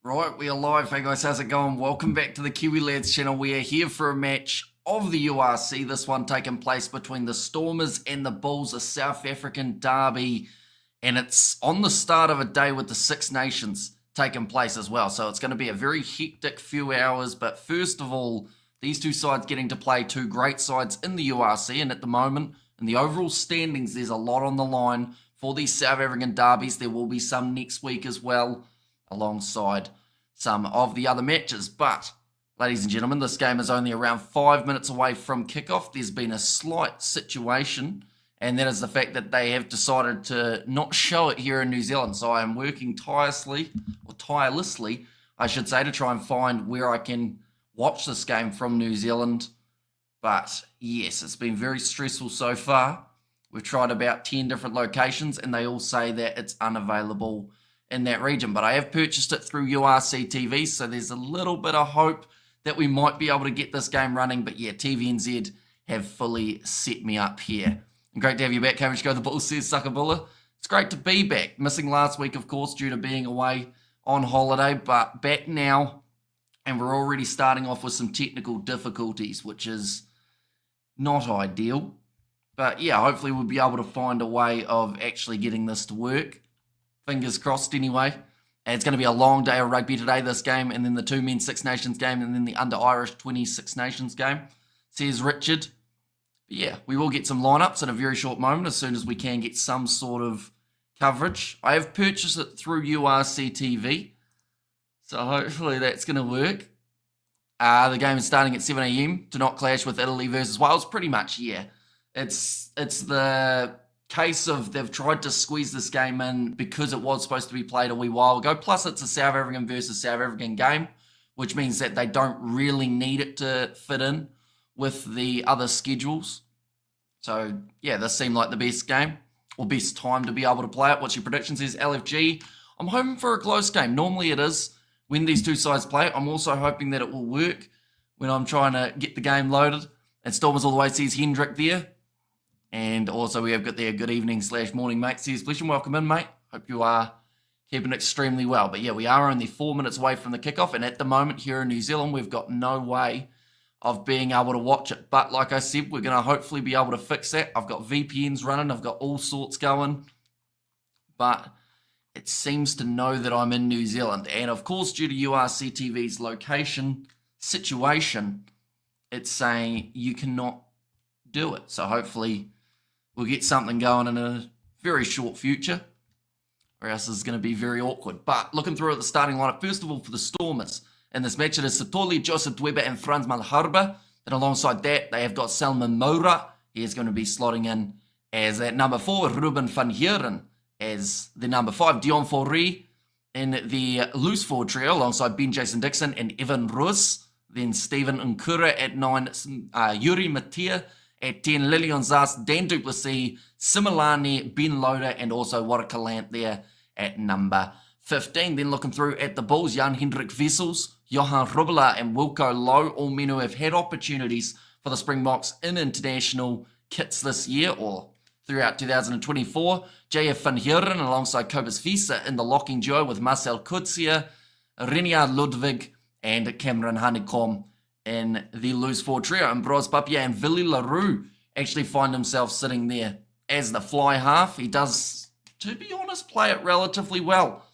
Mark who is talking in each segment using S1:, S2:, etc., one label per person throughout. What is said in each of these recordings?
S1: Right, we are live. Hey guys, how's it going? Welcome back to the Kiwi Lads channel. We are here for a match of the URC. This one taking place between the Stormers and the Bulls, a South African derby. And it's on the start of a day with the Six Nations taking place as well. So it's going to be a very hectic few hours. But first of all, these two sides getting to play two great sides in the URC. And at the moment, in the overall standings, there's a lot on the line for these South African derbies. There will be some next week as well, alongside some of the other matches. But, ladies and gentlemen, this game is only around 5 minutes away from kickoff. There's been a slight situation, and that is the fact that they have decided to not show it here in New Zealand. So I am working tirelessly, I should say, to try and find where I can watch this game from New Zealand. But, yes, it's been very stressful so far. We've tried about 10 different locations, and they all say that it's unavailable in that region. But I have purchased it through URC TV, so there's a little bit of hope that we might be able to get this game running. But yeah, TVNZ have fully set me up here. And great to have you back, Cambridge Go the Bulls, says Suckabulla. It's great to be back. Missing last week, of course, due to being away on holiday, but back now, and we're already starting off with some technical difficulties, which is not ideal. But yeah, hopefully we'll be able to find a way of actually getting this to work. Fingers crossed anyway. And it's going to be a long day of rugby today, this game, and then the two men Six Nations game, and then the under Irish 20 Six Nations game, says Richard. But yeah, we will get some lineups in a very short moment as soon as we can get some sort of coverage. I have purchased it through URC TV, so hopefully that's going to work. The game is starting at 7 a.m. to not clash with Italy versus Wales. Pretty much, yeah. It's the case of they've tried to squeeze this game in because it was supposed to be played a wee while ago. Plus, it's a South African versus South African game, which means that they don't really need it to fit in with the other schedules. So, yeah, this seemed like the best game or best time to be able to play it. What's your prediction, says LFG? I'm hoping for a close game. Normally it is when these two sides play. I'm also hoping that it will work when I'm trying to get the game loaded. And Stormers all the way, says Hendrick there. And also we have got there, good evening / morning, mate. Says, pleasure, welcome in, mate. Hope you are keeping extremely well. But yeah, we are only 4 minutes away from the kickoff. And at the moment here in New Zealand, we've got no way of being able to watch it. But like I said, we're going to hopefully be able to fix that. I've got VPNs running. I've got all sorts going. But it seems to know that I'm in New Zealand. And of course, due to URC TV's location situation, it's saying you cannot do it. So hopefully we'll get something going in a very short future, or else it's going to be very awkward. But looking through at the starting lineup, first of all, for the Stormers, in this match, it is Satoli, Joseph Dweber, and Franz Malharba. Then alongside that, they have got Salman Moura. He is going to be slotting in as at number 4, Ruben van Heeren as the number 5, Dion Fourie in the loose forward trio, alongside Ben Jason Dixon and Evan Roos. Then Stephen Nkura at 9, Yuri Matia at 10, Lilian Zas, Dan Duplessis, Similani, Ben Loader, and also Warakalant there at number 15. Then looking through at the Bulls, Jan Hendrik Vessels, Johan Rubela, and Wilco Lowe, all men who have had opportunities for the Springboks in international kits this year or throughout 2024. JF van Heeren alongside Kobus Visa in the locking duo with Marcel Kutsia, Renier Ludwig, and Cameron Honeycomb in the loose forward trio. And Bros Papia and Willie LaRue actually find himself sitting there as the fly half. He does, to be honest, play it relatively well.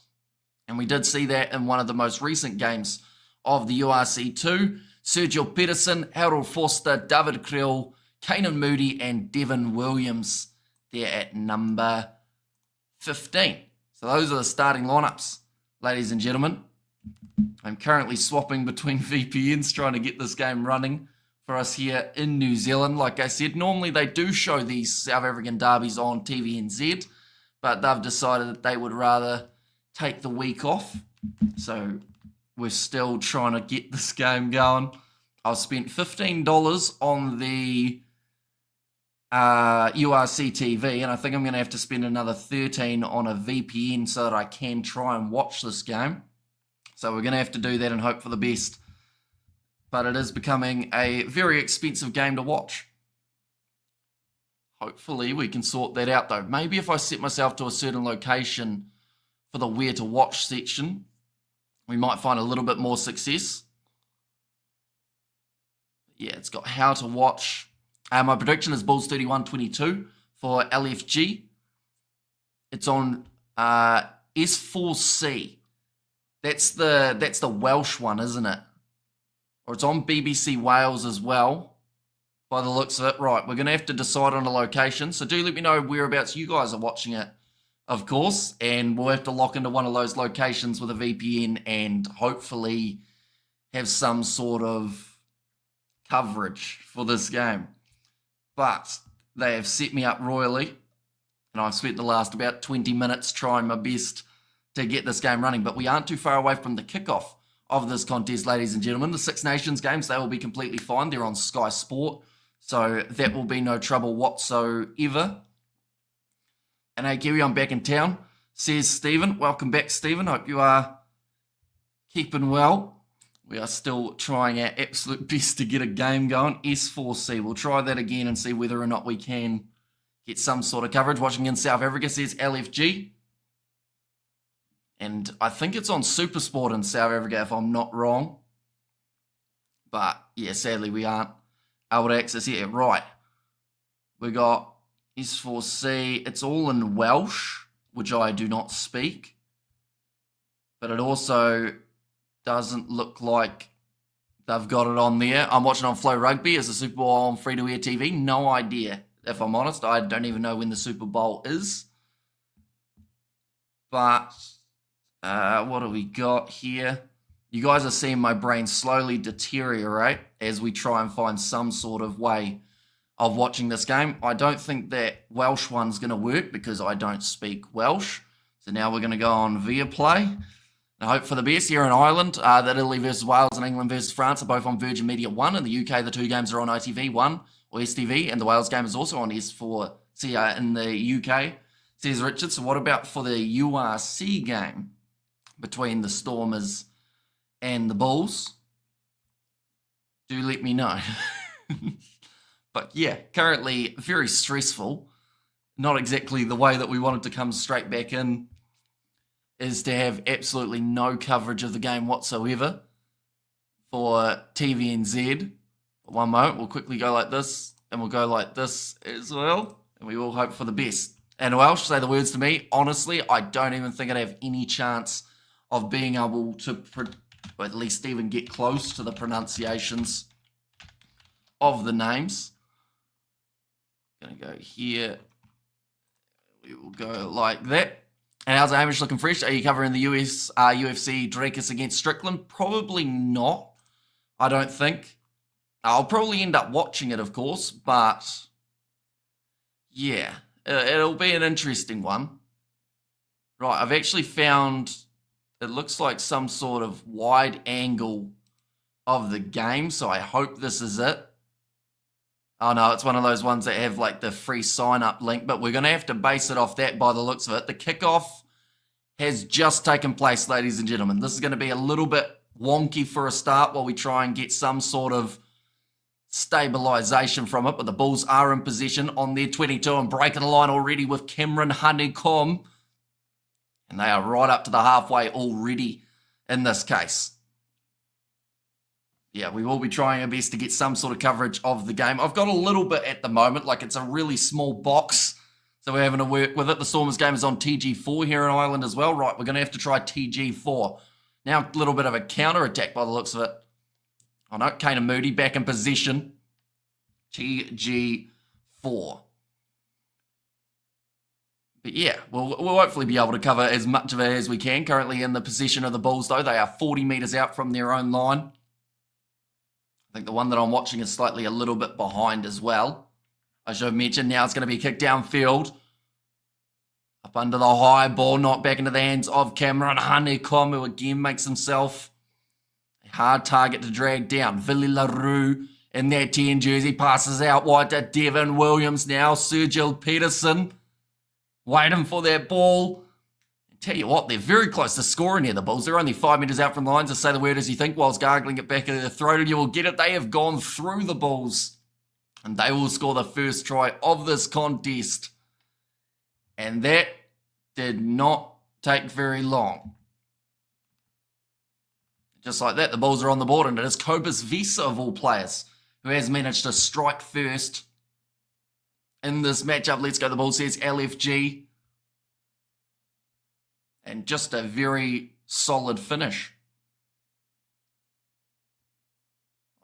S1: And we did see that in one of the most recent games of the URC2. Sergio Pedersen, Harold Foster, David Creel, Kanan Moody, and Devin Williams there at number 15. So those are the starting lineups, ladies and gentlemen. I'm currently swapping between VPNs trying to get this game running for us here in New Zealand. Like I said, normally they do show these South African derbies on TVNZ, but they've decided that they would rather take the week off. So we're still trying to get this game going. I've spent $15 on the URC TV, and I think I'm going to have to spend another $13 on a VPN so that I can try and watch this game. So we're going to have to do that and hope for the best. But it is becoming a very expensive game to watch. Hopefully we can sort that out though. Maybe if I set myself to a certain location for the where to watch section, we might find a little bit more success. Yeah, it's got how to watch. My prediction is Bulls 31-22 for LFG. It's on S4C. That's the Welsh one, isn't it? Or it's on BBC Wales as well, by the looks of it. Right, we're going to have to decide on a location. So do let me know whereabouts you guys are watching it, of course. And we'll have to lock into one of those locations with a VPN and hopefully have some sort of coverage for this game. But they have set me up royally. And I've spent the last about 20 minutes trying my best to get this game running. But we aren't too far away from the kickoff of this contest, ladies and gentlemen. The Six Nations games, they will be completely fine. They're on Sky Sport. So that will be no trouble whatsoever. And hey, Kiwi, I'm back in town, says Stephen. Welcome back, Stephen. Hope you are keeping well. We are still trying our absolute best to get a game going. S4C. We'll try that again and see whether or not we can get some sort of coverage. Watching in South Africa, says LFG. And I think it's on Supersport in South Africa, if I'm not wrong. But, yeah, sadly, we aren't able to access it. Right. We got S4C. It's all in Welsh, which I do not speak. But it also doesn't look like they've got it on there. I'm watching on Flow Rugby. Is the Super Bowl on free-to-air TV? No idea, if I'm honest. I don't even know when the Super Bowl is. But what do we got here? You guys are seeing my brain slowly deteriorate as we try and find some sort of way of watching this game. I don't think that Welsh one's going to work because I don't speak Welsh. So now we're going to go on Viaplay. I hope for the best here in Ireland. That Italy versus Wales and England versus France are both on Virgin Media 1. In the UK, the two games are on ITV 1 or STV. And the Wales game is also on S4C in the UK, says Richard. So what about for the URC game between the Stormers and the Bulls? Do let me know. But yeah, currently very stressful. Not exactly the way that we wanted to come straight back in, is to have absolutely no coverage of the game whatsoever for TVNZ. But one moment, we'll quickly go like this, and we'll go like this as well, and we will hope for the best. And Welsh, say the words to me. Honestly, I don't even think I'd have any chance of being able to at least even get close to the pronunciations of the names. Gonna go here. We will go like that. And how's Hamish looking fresh? Are you covering the UFC Drakus against Strickland? Probably not. I don't think. I'll probably end up watching it, of course, but yeah, it'll be an interesting one. Right, I've actually found, it looks like some sort of wide angle of the game, so I hope this is it. Oh no, it's one of those ones that have like the free sign-up link, but we're going to have to base it off that by the looks of it. The kickoff has just taken place, ladies and gentlemen. This is going to be a little bit wonky for a start while we try and get some sort of stabilisation from it, but the Bulls are in position on their 22 and breaking the line already with Cameron Honeycomb. And they are right up to the halfway already in this case. Yeah, we will be trying our best to get some sort of coverage of the game. I've got a little bit at the moment, like it's a really small box, so we're having to work with it. The Stormers game is on TG4 here in Ireland as well. Right, we're going to have to try TG4. Now a little bit of a counter-attack by the looks of it. Oh no, Kane and Moody back in position. TG4. But yeah, we'll hopefully be able to cover as much of it as we can. Currently in the possession of the Bulls, though. They are 40 metres out from their own line. I think the one that I'm watching is slightly a little bit behind as well. I should have mentioned now it's going to be kicked downfield. Up under the high ball, knocked back into the hands of Cameron Honeycomb, who again makes himself a hard target to drag down. Villy LaRue in that 10 jersey passes out wide to Devin Williams now. Sergil Peterson waiting for that ball. Tell you what, they're very close to scoring here, the Bulls. They're only 5 metres out from the line. Just say the word as you think whilst gargling it back into the throat and you will get it. They have gone through the Bulls. And they will score the first try of this contest. And that did not take very long. Just like that, the Bulls are on the board, and it is Cobus Visa, of all players, who has managed to strike first in this matchup. Let's go, the Bulls, says LFG. And just a very solid finish.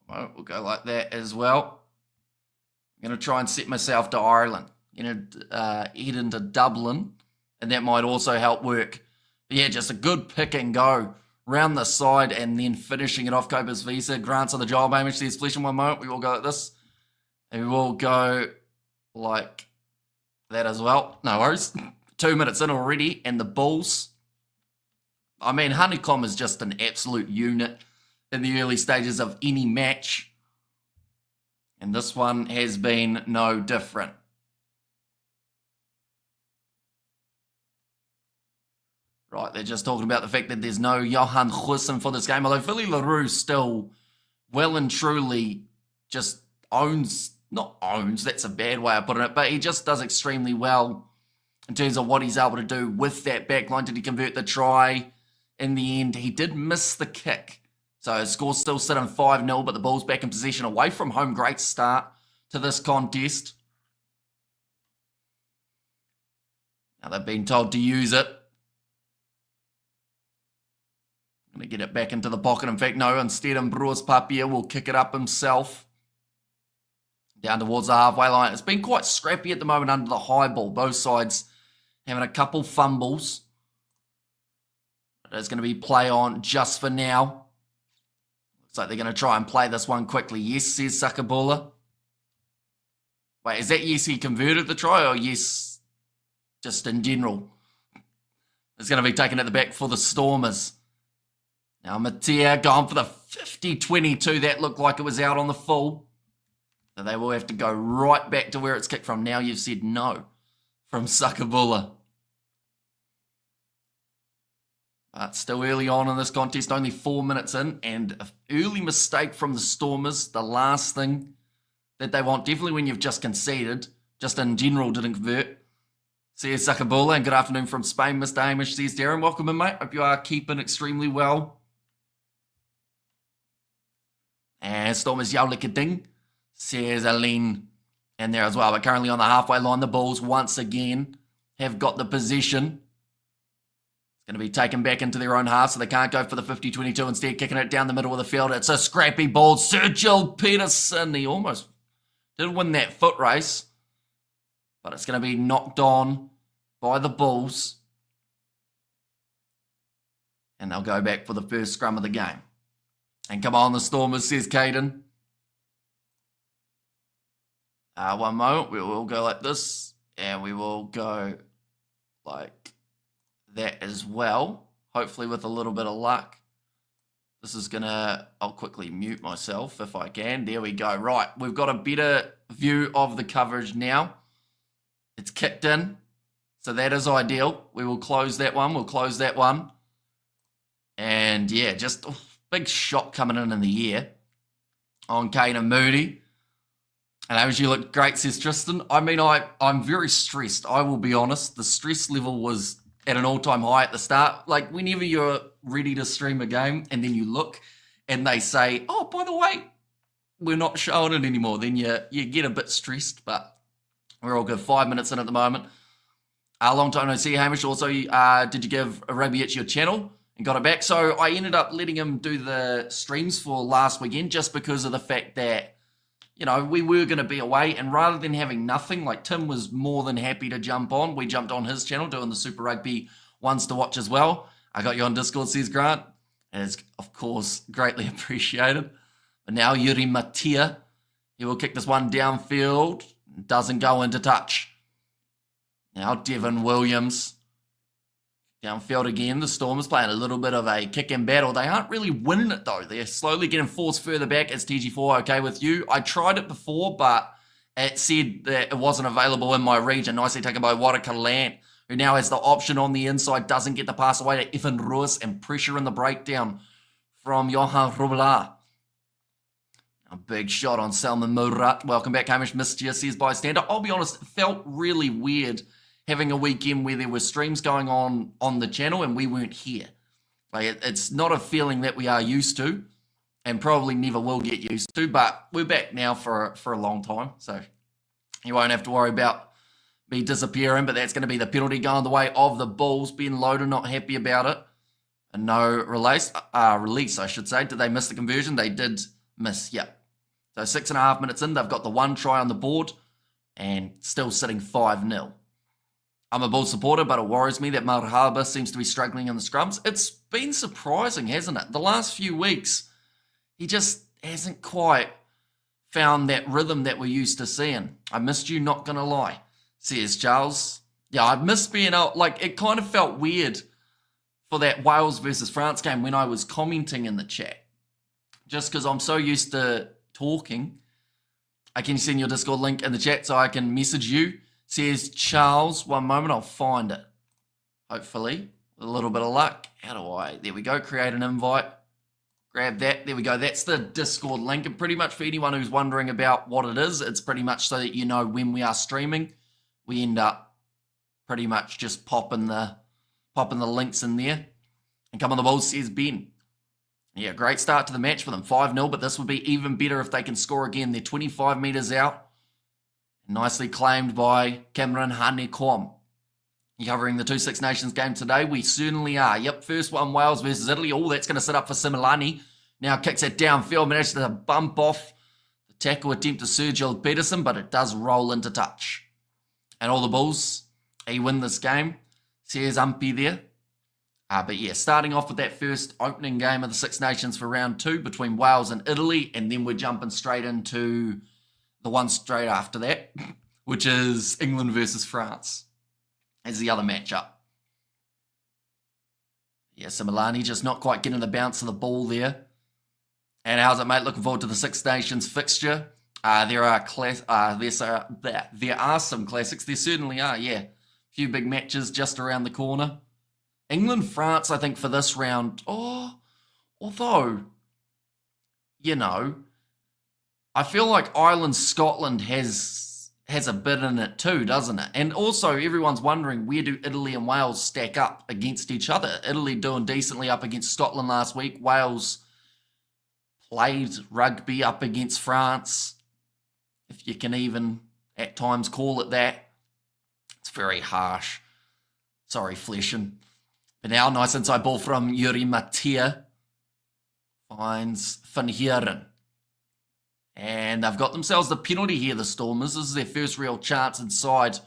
S1: Well, we'll go like that as well. I'm going to try and set myself to Ireland. Head into Dublin, and that might also help work. But yeah, just a good pick and go round the side and then finishing it off. Cobus Visa grants on the job. Hamish says flesh in one moment. We will go like this. And we will go like that as well. No worries. 2 minutes in already, and the Bulls. I mean, Honeycomb is just an absolute unit in the early stages of any match. And this one has been no different. Right, they're just talking about the fact that there's no Johan Goosen for this game. Although Philly LaRue still well and truly just not owns, that's a bad way of putting it, but he just does extremely well in terms of what he's able to do with that backline. Did he convert the try? In the end, he did miss the kick. So his score's still sitting 5-0, but the Bulls back in possession away from home. Great start to this contest. Now they've been told to use it. Going to get it back into the pocket. In fact, no, instead Ambroise Papier will kick it up himself. Down towards the halfway line. It's been quite scrappy at the moment under the high ball. Both sides having a couple fumbles. It's going to be play on just for now. Looks like they're going to try and play this one quickly. Yes, says Sakabula. Wait, is that yes he converted the try, or yes just in general? It's going to be taken at the back for the Stormers. Now Mattia going for the 50-22. That looked like it was out on the full. So they will have to go right back to where it's kicked from. Now you've said no from Sakabula. But still early on in this contest, only 4 minutes in, and an early mistake from the Stormers. The last thing that they want, definitely when you've just conceded, just in general didn't convert. Says Sakabula, and good afternoon from Spain, Mr. Hamish, says Darren. Welcome in, mate. Hope you are keeping extremely well. And Stormers Yaulikading, says Aline, in there as well. But currently on the halfway line, the Bulls once again have got the possession. Going to be taken back into their own half, so they can't go for the 50-22. Instead, kicking it down the middle of the field. It's a scrappy ball. Sergio Peterson. He almost did win that foot race, but it's going to be knocked on by the Bulls. And they'll go back for the first scrum of the game. And come on, the Stormers, says Caden. One moment. We will go like this, and we will go like that as well, hopefully with a little bit of luck. This is gonna, I'll quickly mute myself if I can. There we go. Right, we've got a better view of the coverage now. It's kicked in, so that is ideal. We will close that one. We'll close that one. And yeah, just a big shot coming in the air on Kane and Moody. And as you look great, says Tristan. I mean, I'm very stressed. I will be honest. The stress level was at an all-time high at the start. Like, whenever you're ready to stream a game and then you look and they say, oh, by the way, we're not showing it anymore, then you get a bit stressed, but we're all good. 5 minutes in at the moment. A long time no see, Hamish. Also, did you give a Rugby Itch your channel and got it back? So I ended up letting him do the streams for last weekend just because of the fact that, you know, we were going to be away, and rather than having nothing, like Tim was more than happy to jump on. We jumped on his channel doing the Super Rugby ones to watch as well. I got you on Discord, says Grant. And it's, of course, greatly appreciated. But now Yuri Mattia, he will kick this one downfield. Doesn't go into touch. Now Devin Williams. Downfield again. The Stormers playing a little bit of a kick and battle. They aren't really winning it, though. They're slowly getting forced further back. Is TG4 okay with you? I tried it before, but it said that it wasn't available in my region. Nicely taken by Warakalan, who now has the option on the inside. Doesn't get the pass away to Evan Ruiz, and pressure in the breakdown from Johan Rubla. A big shot on Salman Murat. Welcome back, Hamish. Missed you, says bystander. I'll be honest, it felt really weird having a weekend where there were streams going on the channel and we weren't here. Like it's not a feeling that we are used to and probably never will get used to, but we're back now for a long time. So you won't have to worry about me disappearing, but that's going to be the penalty going the way of the Bulls. Ben Loader not happy about it. And no release, I should say. Did they miss the conversion? They did miss, yeah. So 6.5 minutes in, they've got the one try on the board and still sitting 5-0. I'm a Bulls supporter, but it worries me that Marhaba seems to be struggling in the scrums. It's been surprising, hasn't it? The last few weeks, he just hasn't quite found that rhythm that we're used to seeing. I missed you, not going to lie, says Charles. Yeah, I missed being out. Like, it kind of felt weird for that Wales versus France game when I was commenting in the chat. Just because I'm so used to talking. I can send your Discord link in the chat so I can message you. Says Charles. One moment, I'll find it. Hopefully, with a little bit of luck. How do I? There we go. Create an invite. Grab that. There we go. That's the Discord link. And pretty much for anyone who's wondering about what it is, it's pretty much so that you know when we are streaming. We end up pretty much just popping the links in there. And come on the Bulls, says Ben. Yeah, great start to the match for them. 5-0, but this would be even better if they can score again. They're 25 metres out. Nicely claimed by Cameron Hanekom. Covering the two Six Nations game today, we certainly are. Yep, first one, Wales versus Italy. Oh, that's going to set up for Similani. Now kicks it downfield, manages to bump off the tackle attempt to Sergio Peterson, but it does roll into touch. And all the Bulls, they win this game. Says Umpy there. But yeah, starting off with that first opening game of the Six Nations for round 2 between Wales and Italy, and then we're jumping straight into the one straight after that, which is England versus France as the other matchup. Yeah, so Milani just not quite getting the bounce of the ball there. And how's it, mate? Looking forward to the Six Nations fixture. There are some classics. There certainly are, yeah. A few big matches just around the corner. England-France, I think, for this round, although, you know, I feel like Ireland-Scotland has a bit in it too, doesn't it? And also, everyone's wondering, where do Italy and Wales stack up against each other? Italy doing decently up against Scotland last week. Wales played rugby up against France, if you can even at times call it that. It's very harsh. Sorry, Fleshen. But now, nice inside ball from Yuri Matia. Finds Van Heeren. And they've got themselves the penalty here, the Stormers. This is their first real chance inside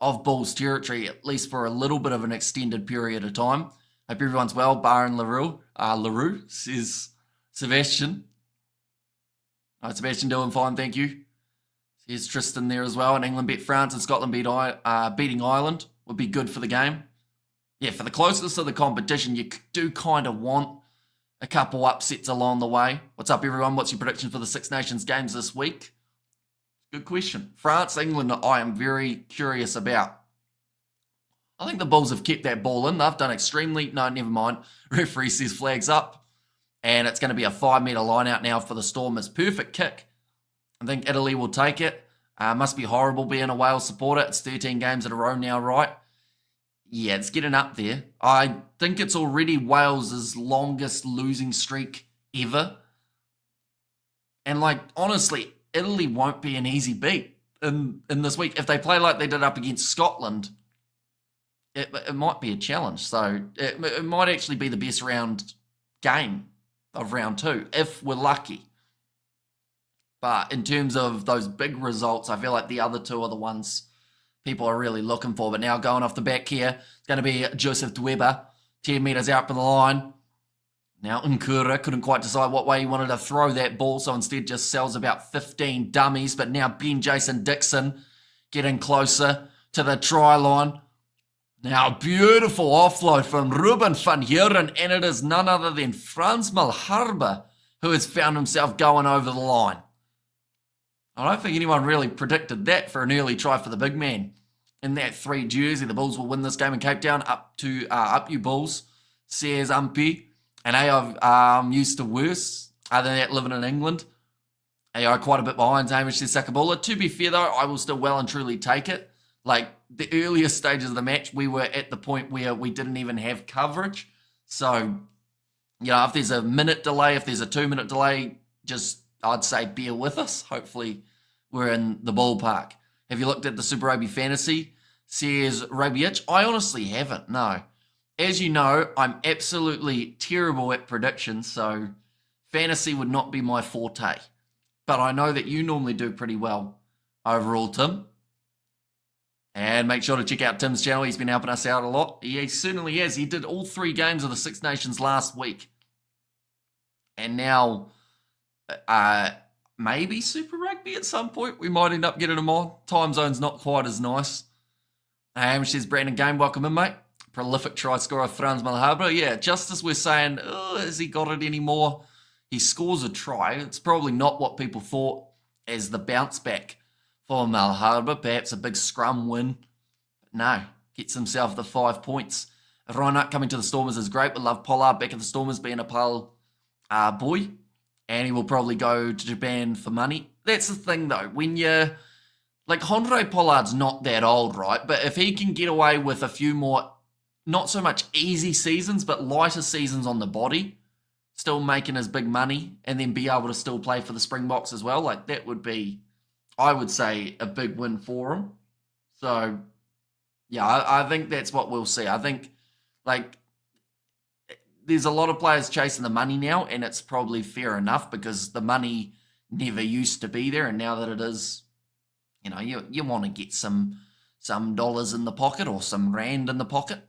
S1: of Bulls territory, at least for a little bit of an extended period of time. Hope everyone's well. Baron LaRue says Sebastian. All right, Sebastian doing fine, thank you. Here's Tristan there as well. And England beat France and Scotland beating Ireland. Would be good for the game. Yeah, for the closeness of the competition, you do kind of want a couple upsets along the way. What's up, everyone? What's your prediction for the Six Nations games this week? Good question. France, England, I am very curious about. I think the Bulls have kept that ball in. They've done extremely... No, never mind. Referee says flags up. And it's going to be a 5-metre line out now for the Stormers. Perfect kick. I think Italy will take it. Must be horrible being a Wales supporter. It's 13 games in a row now, right? Yeah, it's getting up there. I think it's already Wales' longest losing streak ever. And, like, honestly, Italy won't be an easy beat in this week. If they play like they did up against Scotland, it might be a challenge. So it might actually be the best game of round 2, if we're lucky. But in terms of those big results, I feel like the other two are the ones people are really looking for. But now going off the back here, it's going to be Joseph Dweba, 10 metres out from the line. Now Nkura couldn't quite decide what way he wanted to throw that ball, so instead just sells about 15 dummies. But now Ben Jason Dixon getting closer to the try line. Now beautiful offload from Ruben van Heeren, and it is none other than Frans Malherbe who has found himself going over the line. I don't think anyone really predicted that for an early try for the big man. In that 3 jersey, the Bulls will win this game in Cape Town. Up you Bulls, says Umpy. And I'm used to worse, other than that, living in England. AI quite a bit behind Hamish, says Sakabula. To be fair, though, I will still well and truly take it. Like, the earlier stages of the match, we were at the point where we didn't even have coverage. So, if there's a minute delay, if there's a 2-minute delay, just I'd say bear with us. Hopefully we're in the ballpark. Have you looked at the Super Rugby Fantasy? Says Rugby Itch. I honestly haven't, no. As you know, I'm absolutely terrible at predictions, so fantasy would not be my forte. But I know that you normally do pretty well overall, Tim. And make sure to check out Tim's channel. He's been helping us out a lot. He certainly has. He did all 3 games of the Six Nations last week. And now, maybe Super Rugby at some point. We might end up getting him on. Time zone's not quite as nice. Hamish says, Brandon Game, welcome in, mate. Prolific try scorer, Frans Malherbe. Yeah, just as we're saying, has he got it anymore? He scores a try. It's probably not what people thought as the bounce back for Malherbe. Perhaps a big scrum win. But no, gets himself the 5 points. Reinhardt coming to the Stormers is great. We love Pollard back at the Stormers being a Pal boy. And he will probably go to Japan for money. That's the thing, though. When you're... Like, Hondre Pollard's not that old, right? But if he can get away with a few more, not so much easy seasons, but lighter seasons on the body, still making his big money, and then be able to still play for the Springboks as well, like, that would be, I would say, a big win for him. So, yeah, I think that's what we'll see. I think, like... There's a lot of players chasing the money now, and it's probably fair enough because the money never used to be there, and now that it is, you want to get some dollars in the pocket or some rand in the pocket.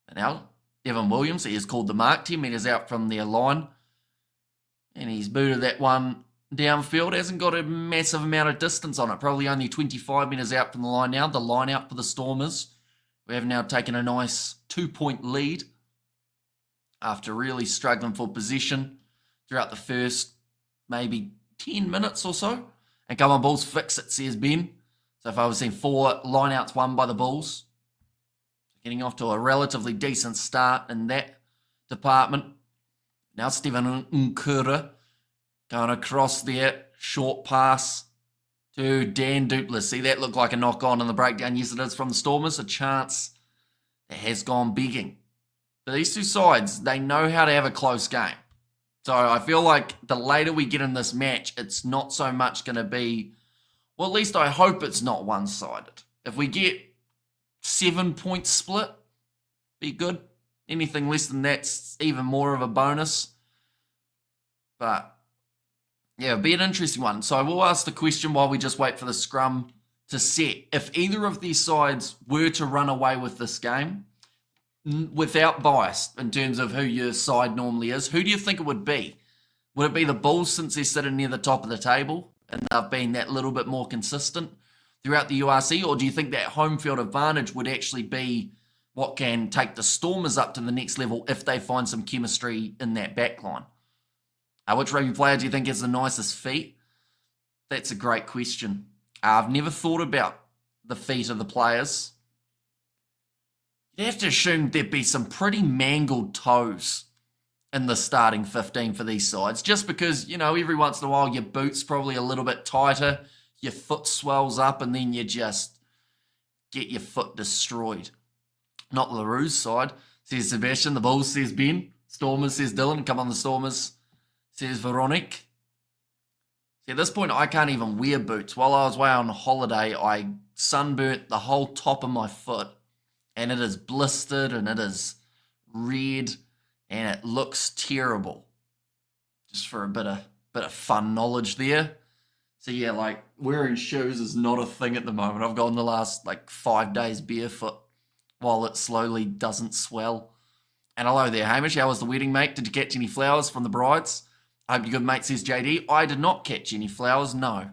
S1: And now, Evan Williams, he is called the mark, 10 metres out from their line, and he's booted that one downfield. Hasn't got a massive amount of distance on it, probably only 25 metres out from the line now. The line out for the Stormers. We have now taken a nice 2-point lead after really struggling for possession throughout the first maybe 10 minutes or so. And come on, Bulls, fix it, says Ben. So far we've seen 4 lineouts won by the Bulls. Getting off to a relatively decent start in that department. Now Stephen Nkura going across there. Short pass to Dan Duplas. See, that looked like a knock-on in the breakdown. Yes, it is from the Stormers. A chance that has gone begging. But these two sides, they know how to have a close game. So I feel like the later we get in this match, it's not so much going to be, well, at least I hope it's not one-sided. If we get 7-point split, be good. Anything less than that's even more of a bonus. But, yeah, it'll be an interesting one. So I will ask the question while we just wait for the scrum to set. If either of these sides were to run away with this game, without bias in terms of who your side normally is, who do you think it would be? Would it be the Bulls since they're sitting near the top of the table and they've been that little bit more consistent throughout the URC? Or do you think that home field advantage would actually be what can take the Stormers up to the next level if they find some chemistry in that backline? Which rugby player do you think has the nicest feet? That's a great question. I've never thought about the feet of the players. You'd have to assume there'd be some pretty mangled toes in the starting 15 for these sides, just because, every once in a while your boot's probably a little bit tighter, your foot swells up, and then you just get your foot destroyed. Not LaRue's side, says Sebastian. The Bulls, says Ben. Stormers, says Dylan. Come on, the Stormers, says Veronique. See, at this point, I can't even wear boots. While I was away on holiday, I sunburnt the whole top of my foot. And it is blistered and it is red and it looks terrible. Just for a bit of fun knowledge there. So yeah, like wearing shoes is not a thing at the moment. I've gone the last 5 days barefoot while it slowly doesn't swell. And hello there, Hamish. How was the wedding, mate? Did you catch any flowers from the brides? I hope you're good, mate, says JD. I did not catch any flowers, no.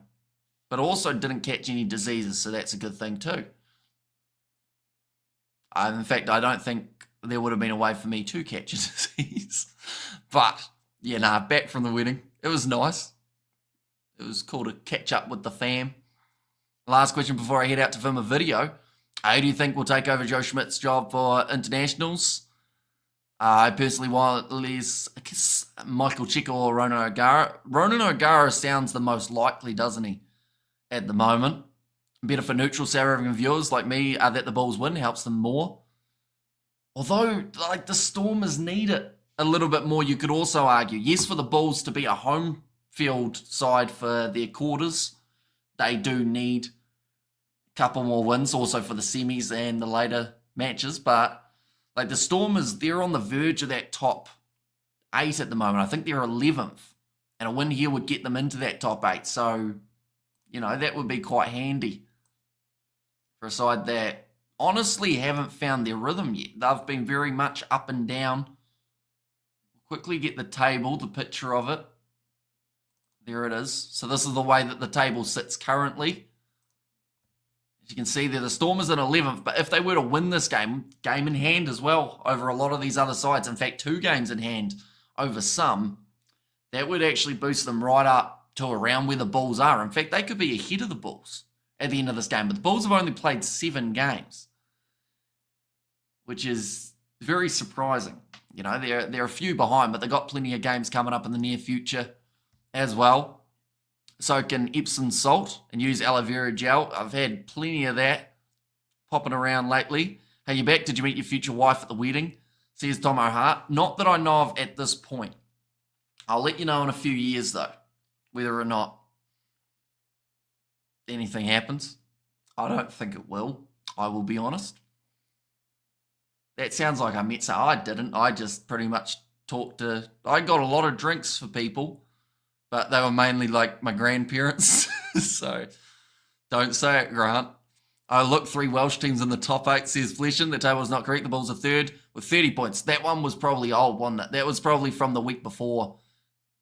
S1: But also didn't catch any diseases, so that's a good thing too. In fact, I don't think there would have been a way for me to catch a disease. But, back from the wedding. It was nice. It was cool to catch up with the fam. Last question before I head out to film a video. Who do you think will take over Joe Schmidt's job for internationals? I personally want Michael Cheika or Ronan O'Gara. Ronan O'Gara sounds the most likely, doesn't he, at the moment? Better for neutral South African viewers like me that the Bulls win helps them more. Although, the Stormers need it. a little bit more, you could also argue, yes, for the Bulls to be a home field side for their quarters, they do need a couple more wins also for the semis and the later matches. But like the Stormers, they're on the verge of that top 8 at the moment. I think they're 11th, and a win here would get them into that top 8. So, you know, that would be quite handy for a side that honestly haven't found their rhythm yet. They've been very much up and down. Quickly get the table, the picture of it. There it is. So this is the way that the table sits currently. As you can see there, the Stormers in 11th, but if they were to win this game in hand as well over a lot of these other sides, in fact 2 games in hand over some, that would actually boost them right up to around where the Bulls are. In fact, they could be ahead of the Bulls at the end of this game, but the Bulls have only played 7 games, which is very surprising. You know, they're a few behind, but they've got plenty of games coming up in the near future as well. Soak in Epsom salt and use aloe vera gel. I've had plenty of that popping around lately. Hey, you back? Did you meet your future wife at the wedding? Says Tom O'Hart. Not that I know of at this point. I'll let you know in a few years, though, whether or not anything happens. I don't think it will. I will be honest. That sounds like I met, so I didn't. I just pretty much I got a lot of drinks for people, but they were mainly like my grandparents. So don't say it, Grant. I looked 3 Welsh teams in the top 8, says Fleshin. The table is not correct. The Bulls are 3rd with 30 points. That one was probably old, wasn't it? That was probably from the week before.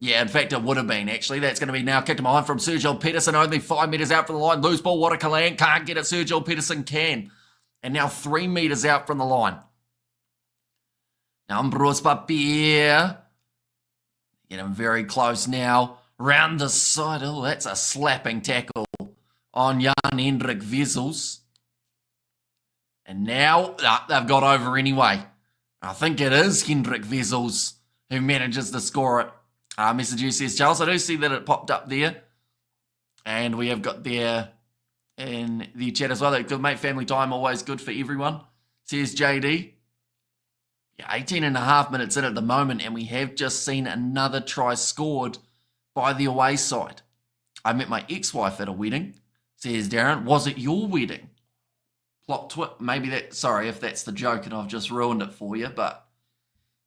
S1: Yeah, in fact, it would have been, actually. That's going to be now kicked to behind from Sergio Peterson, only 5 metres out from the line. Loose ball, Watercalan can't get it. Sergio Peterson can. And now 3 metres out from the line. Ambrose Papier. Getting very close now. Round the side. Oh, that's a slapping tackle on Jan-Hendrik Wessels. And now they've got over anyway. I think it is Hendrik Wessels who manages to score it. Message you says, Charles, I do see that it popped up there. And we have got there in the chat as well. Good mate, family time, always good for everyone. Says JD. Yeah, 18 and a half minutes in at the moment, and we have just seen another try scored by the away side. I met my ex-wife at a wedding, says Darren. Was it your wedding? Plot twist. Maybe that, sorry if that's the joke and I've just ruined it for you, but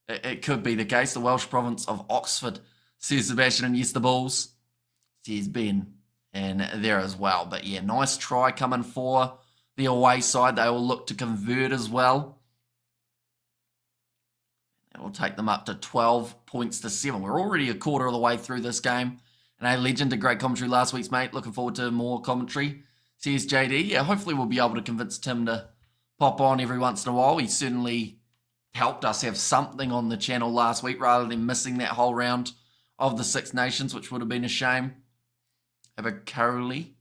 S1: it could be the case. The Welsh province of Oxford, says Sebastian, and yes, the Bulls, says Ben, and there as well. But yeah, nice try coming for the away side. They will look to convert as well. It will take them up to 12 points to 7. We're already a quarter of the way through this game. And a legend, a great commentary last week's, mate. Looking forward to more commentary. Says JD. Yeah, hopefully we'll be able to convince Tim to pop on every once in a while. He certainly helped us have something on the channel last week rather than missing that whole round of the Six Nations, which would have been a shame. Have a Crowley,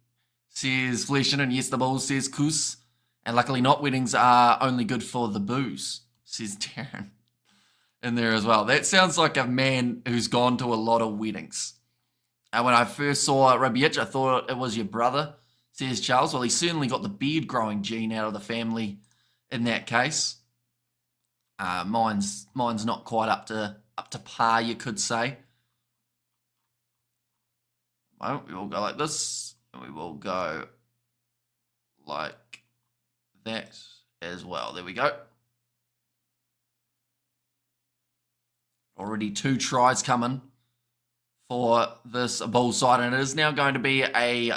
S1: says Fleshin, and yes, the Bulls, says Kus. And luckily not, weddings are only good for the booze, says Darren. In there as well. That sounds like a man who's gone to a lot of weddings. And when I first saw Rabic, I thought it was your brother, says Charles. Well, he certainly got the beard growing gene out of the family in that case. Mine's not quite up to par, you could say. Well, we will go like this, and we will go like that as well. There we go. Already 2 tries coming for this Bulls side, and it is now going to be a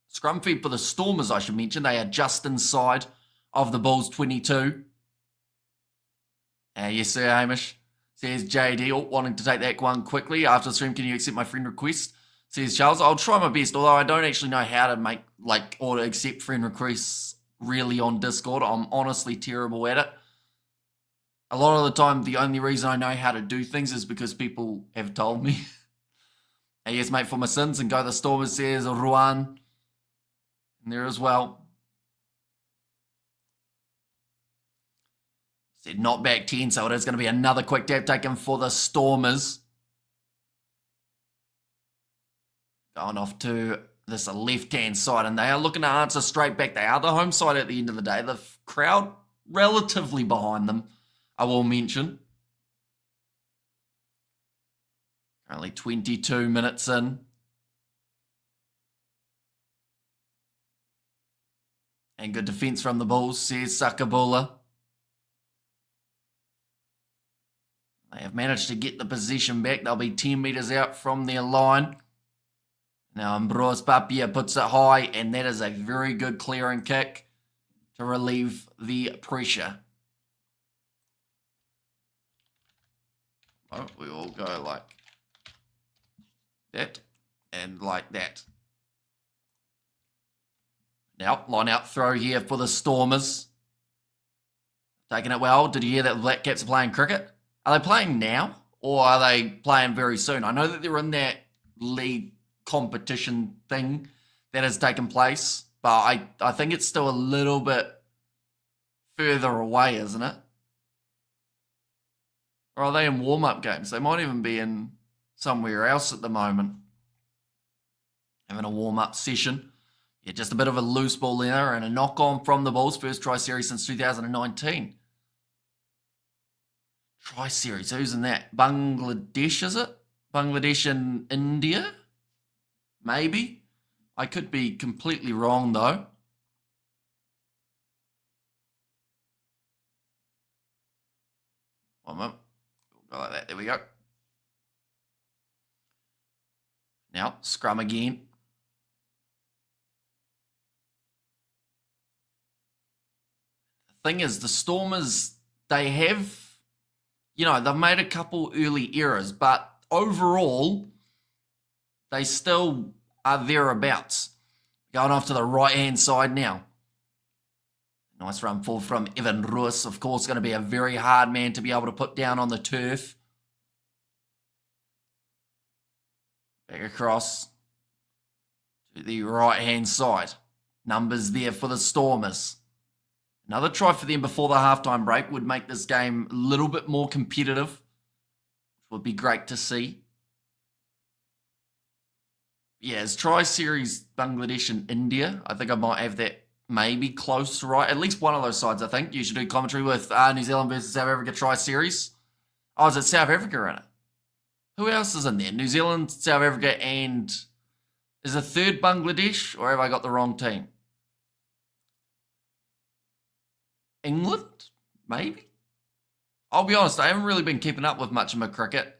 S1: scrum feed for the Stormers, I should mention. They are just inside of the Bulls 22. Yes, sir, Hamish, says JD, wanting to take that one quickly. After the stream, can you accept my friend request? Says Charles, I'll try my best, although I don't actually know how to make, or to accept friend requests really on Discord. I'm honestly terrible at it. A lot of the time, the only reason I know how to do things is because people have told me. And yes, mate, for my sins, and go the Stormers, says Ruan. And there as well. Said not back 10, so it is going to be another quick tap taken for the Stormers. Going off to this left-hand side, and they are looking to answer straight back. They are the home side at the end of the day. The crowd relatively behind them, I will mention. Only 22 minutes in. And good defence from the Bulls, says Sakabula. They have managed to get the possession back. They'll be 10 metres out from their line. Now Ambrose Papia puts it high, and that is a very good clearing kick to relieve the pressure. Oh, we all go like that and like that. Now, line out throw here for the Stormers. Taking it well. Did you hear that Black Caps are playing cricket? Are they playing now or are they playing very soon? I know that they're in that league competition thing that has taken place, but I think it's still a little bit further away, isn't it? Or are they in warm-up games? They might even be in somewhere else at the moment. Having a warm-up session. Yeah, just a bit of a loose ball there and a knock-on from the Bulls. First tri-series since 2019. Tri-series, who's in that? Bangladesh, is it? Bangladesh and India? Maybe. I could be completely wrong, though. One moment. We'll go like that. There we go. Now, scrum again. The thing is, the Stormers, they have, they've made a couple early errors, but overall, they still are thereabouts. Going off to the right-hand side now. Nice run forward from Evan Ruiz. Of course, going to be a very hard man to be able to put down on the turf. Back across to the right-hand side. Numbers there for the Stormers. Another try for them before the halftime break would make this game a little bit more competitive, which would be great to see. Yeah, it's tri-series Bangladesh and India. I think I might have that maybe close to right. At least one of those sides, I think. You should do commentary with New Zealand versus South Africa tri-series. Oh, is it South Africa in it? Who else is in there? New Zealand, South Africa, and is a third Bangladesh? Or have I got the wrong team? England? Maybe? I'll be honest, I haven't really been keeping up with much of my cricket.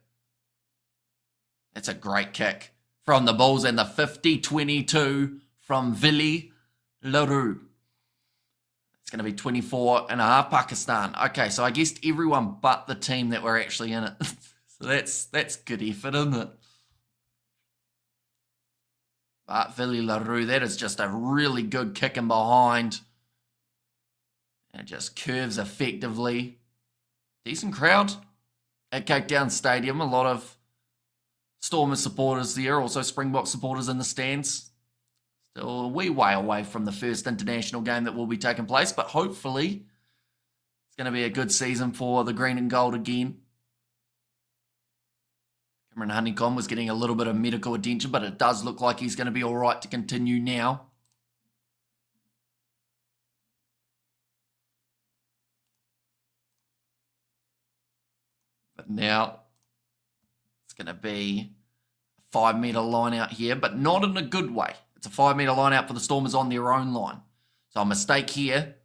S1: That's a great kick from the Bulls, and the 50-22 from Vili Larue. It's going to be 24 and a half Pakistan. Okay, so I guessed everyone but the team that were actually in it. So that's good effort, isn't it? But Vili Larue, that is just a really good kick in behind. And it just curves effectively. Decent crowd at Cape Town Stadium. A lot of Stormers supporters there. Also Springbok supporters in the stands. Still a wee way away from the first international game that will be taking place. But hopefully it's going to be a good season for the green and gold again. Cameron Honeycomb was getting a little bit of medical attention, but it does look like he's going to be all right to continue now. But now it's going to be a 5 metre line out here, but not in a good way. It's a 5 metre line out for the Stormers on their own line. So a mistake here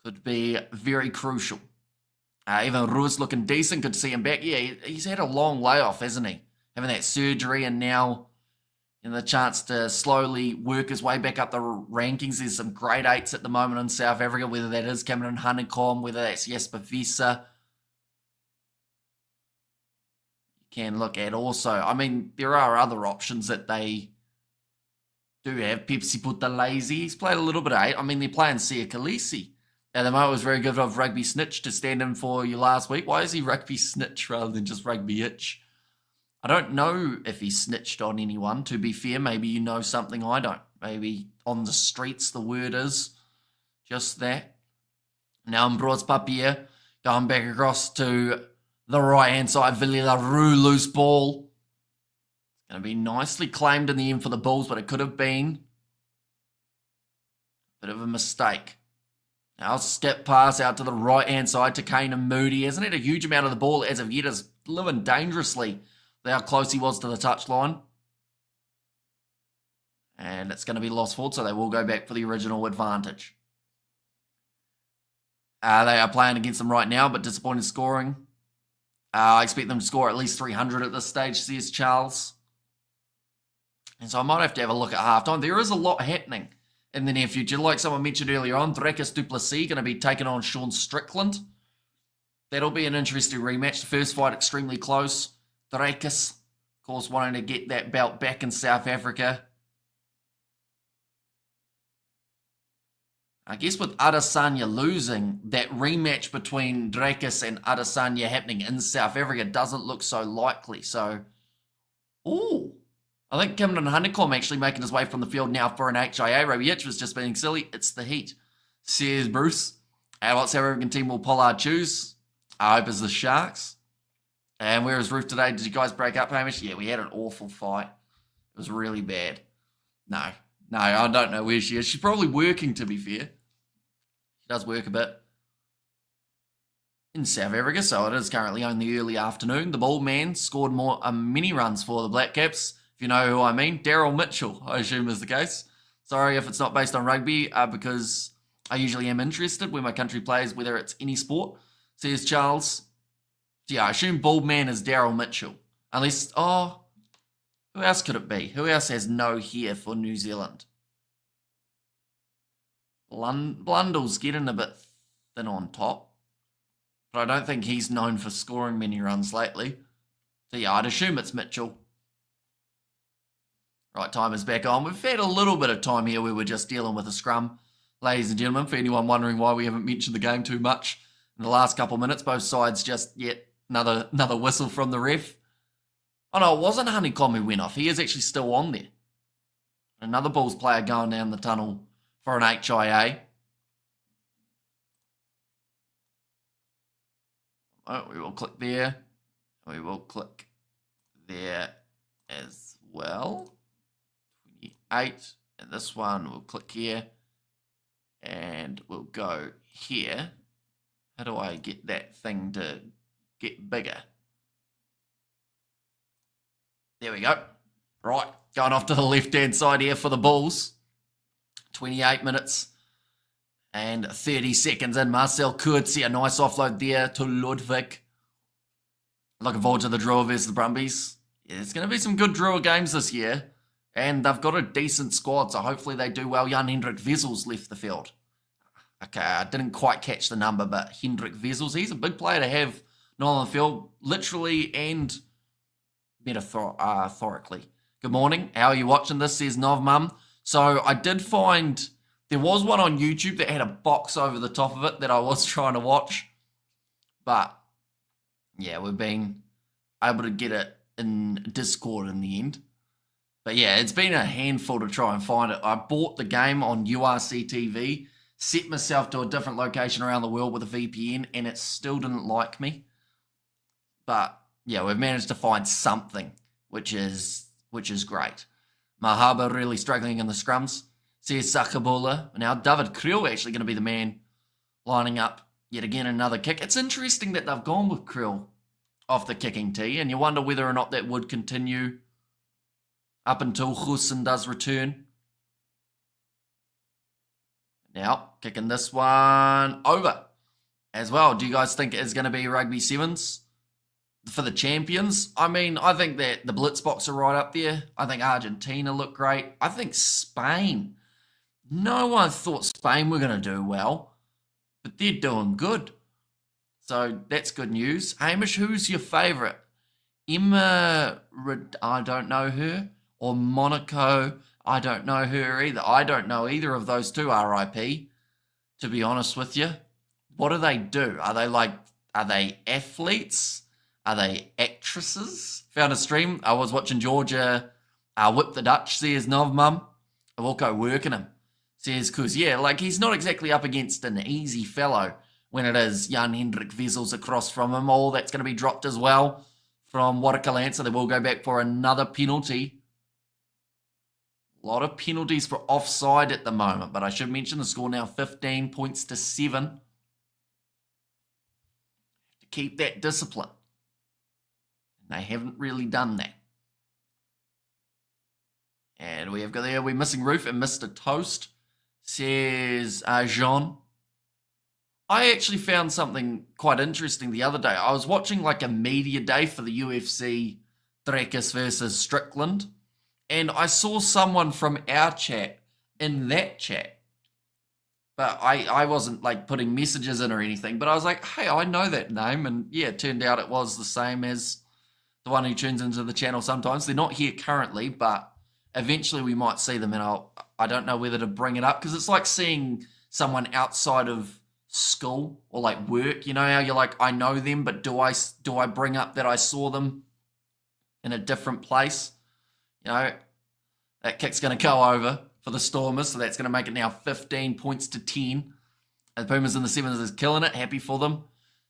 S1: could be very crucial. Even Ruiz looking decent. Good to see him back. Yeah, he's had a long layoff, hasn't he? Having that surgery and now the chance to slowly work his way back up the rankings. There's some grade 8s at the moment in South Africa, whether that is Cameron Honeycomb, whether that's Jesper Visser. You can look at also, I mean, there are other options that they do have. Pepsi Putalese, he's played a little bit of 8. I mean, they're playing Sia Khaleesi. And the moment was very good of Rugby Snitch to stand in for you last week. Why is he Rugby Snitch rather than just Rugby Itch? I don't know if he snitched on anyone, to be fair. Maybe you know something I don't. Maybe on the streets the word is just that. Now Ambrose Papier going back across to the right-hand side. Vili Larue, loose ball. It's going to be nicely claimed in the end for the Bulls, but it could have been a bit of a mistake. Now skip pass out to the right-hand side to Kane and Moody. Hasn't had a huge amount of the ball as of yet. Is living dangerously how close he was to the touchline. And it's going to be lost forward, so they will go back for the original advantage. They are playing against them right now, but disappointed scoring. I expect them to score at least 300 at this stage, says Charles. And so I might have to have a look at halftime. There is a lot happening in the near future. Like someone mentioned earlier on, Dracus du Plessis going to be taking on Sean Strickland. That'll be an interesting rematch. The first fight extremely close. Dracus, of course, wanting to get that belt back in South Africa. I guess with Adesanya losing, that rematch between Dracus and Adesanya happening in South Africa doesn't look so likely. So, I think Cameron Honeycomb actually making his way from the field now for an HIA. Roby Hitch was just being silly. It's the heat, says Bruce. What South African team will Pollard choose? I hope it's the Sharks. And where is Ruth today? Did you guys break up, Hamish? Yeah, we had an awful fight. It was really bad. No, I don't know where she is. She's probably working, to be fair. She does work a bit in South Africa, so it is currently only early afternoon. The ball man scored more mini runs for the Black Caps. If you know who I mean, Daryl Mitchell, I assume is the case. Sorry if it's not based on rugby, because I usually am interested when my country plays, whether it's any sport, says Charles. Yeah, I assume bald man is Daryl Mitchell. Unless, who else could it be? Who else has no hair for New Zealand? Blundell's getting a bit thin on top. But I don't think he's known for scoring many runs lately. So yeah, I'd assume it's Mitchell. Right, time is back on. We've had a little bit of time here where we're just dealing with a scrum. Ladies and gentlemen, for anyone wondering why we haven't mentioned the game too much in the last couple of minutes, both sides just yet another whistle from the ref. Oh no, it wasn't Honeycomb who went off. He is actually still on there. Another Bulls player going down the tunnel for an HIA. Oh, we will click there. We will click there as well. 28. And this one, we'll click here. And we'll go here. How do I get that thing to get bigger? There we go. Right, going off to the left-hand side here for the Bulls. 28 minutes and 30 seconds in. Marcel Kurtz, a nice offload there to Ludwig. Looking forward to the Drua versus the Brumbies. Yeah, there's going to be some good Drua games this year. And they've got a decent squad, so hopefully they do well. Jan-Hendrik Wessels left the field. Okay, I didn't quite catch the number, but Hendrik Wessels, he's a big player to have not on the field, literally and metaphorically. Good morning. How are you watching this, says Novmum. So I did find there was one on YouTube that had a box over the top of it that I was trying to watch. But yeah, we've been able to get it in Discord in the end. But yeah, it's been a handful to try and find it. I bought the game on URC TV, set myself to a different location around the world with a VPN, and it still didn't like me. But yeah, we've managed to find something, which is great. Mahaba really struggling in the scrums, says Sakabula. Now David Krill actually going to be the man lining up yet again another kick. It's interesting that they've gone with Krill off the kicking tee, and you wonder whether or not that would continue up until Hussen does return. Now, kicking this one over as well. Do you guys think it is going to be Rugby Sevens for the champions? I mean, I think that the Blitzboks are right up there. I think Argentina look great. I think Spain. No one thought Spain were going to do well, but they're doing good. So that's good news. Hamish, who's your favourite? Emma, I don't know her. Or Monaco, I don't know her either. I don't know either of those two, RIP, to be honest with you. What do they do? Are they athletes? Are they actresses? Found a stream. I was watching Georgia whip the Dutch, says Novmum. I will go working him, says Kuz. Yeah, like he's not exactly up against an easy fellow when it is Jan-Hendrik Wessels across from him. All that's going to be dropped as well from Waterkalan, so they will go back for another penalty. A lot of penalties for offside at the moment, but I should mention the score now 15 points to 7. To keep that discipline. They haven't really done that. And we have got there, we're missing Roof and Mr. Toast, says Jean. I actually found something quite interesting the other day. I was watching like a media day for the UFC Drekis versus Strickland, and I saw someone from our chat in that chat. But I wasn't like putting messages in or anything, but I was like, hey, I know that name. And yeah, it turned out it was the same as the one who tunes into the channel sometimes. They're not here currently, but eventually we might see them, and I don't know whether to bring it up, because it's like seeing someone outside of school or like work. You know how you're like, I know them, but do I bring up that I saw them in a different place? You know, that kick's going to go over for the Stormers, so that's going to make it now 15 points to 10. And Pumas in the 7s is killing it. Happy for them.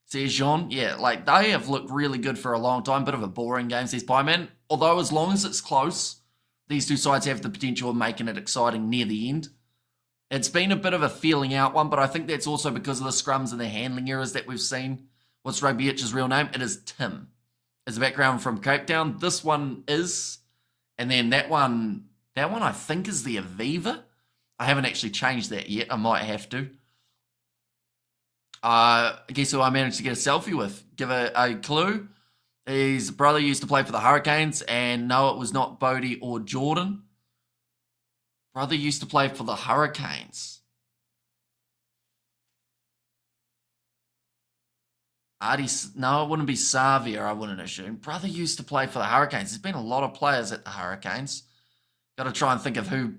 S1: Says Jean. Yeah, like they have looked really good for a long time. Bit of a boring game, says Pieman. Although as long as it's close, these two sides have the potential of making it exciting near the end. It's been a bit of a feeling out one, but I think that's also because of the scrums and the handling errors that we've seen. What's Rugby Itch's real name? It is Tim. Is the background from Cape Town. This one is, and then that one I think is the Aviva. I haven't actually changed that yet. I might have to. Guess who I managed to get a selfie with? Give a clue. His brother used to play for the Hurricanes, and no, it was not Bodie or Jordan. Brother used to play for the Hurricanes. No, it wouldn't be Savia, I wouldn't assume. Brother used to play for the Hurricanes. There's been a lot of players at the Hurricanes. Got to try and think of who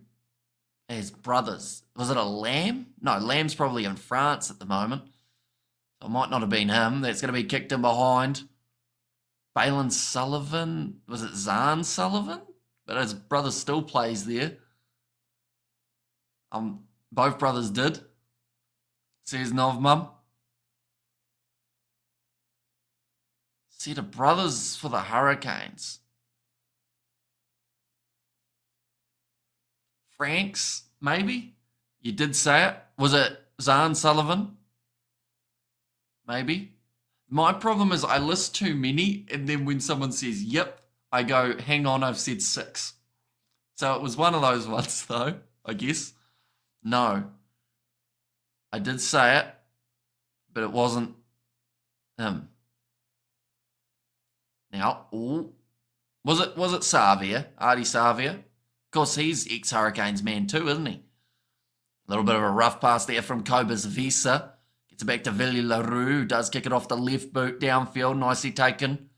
S1: his brothers. Was it a Lamb? No, Lamb's probably in France at the moment. So it might not have been him. That's going to be kicked in behind. Balin Sullivan. Was it Zahn Sullivan? But his brother still plays there. Both brothers did. Says Novmum. See the brothers for the Hurricanes. Franks, maybe? You did say it. Was it Zahn Sullivan? Maybe. My problem is I list too many, and then when someone says, yep, I go, hang on, I've said 6. So it was one of those ones, though, I guess. No. I did say it, but it wasn't him. Now, was it Savia? Artie Savia? Of course, he's ex-Hurricanes man too, isn't he? A little bit of a rough pass there from Cobus Visa. Gets it back to Villi LaRue. Does kick it off the left boot downfield. Nicely taken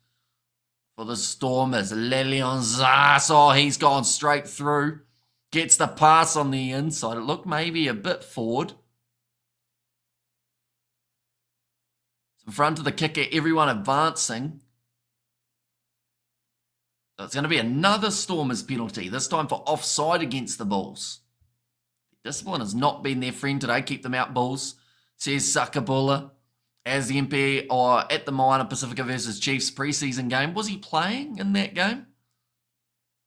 S1: for the Stormers. Lelion Zas. Oh, he's gone straight through. Gets the pass on the inside. It looked maybe a bit forward. In front of the kicker, everyone advancing. So it's going to be another Stormers penalty, this time for offside against the Bulls. Discipline has not been their friend today. Keep them out, Bulls, says Sakabula. As the MP or at the minor Pacifica versus Chiefs preseason game. Was he playing in that game?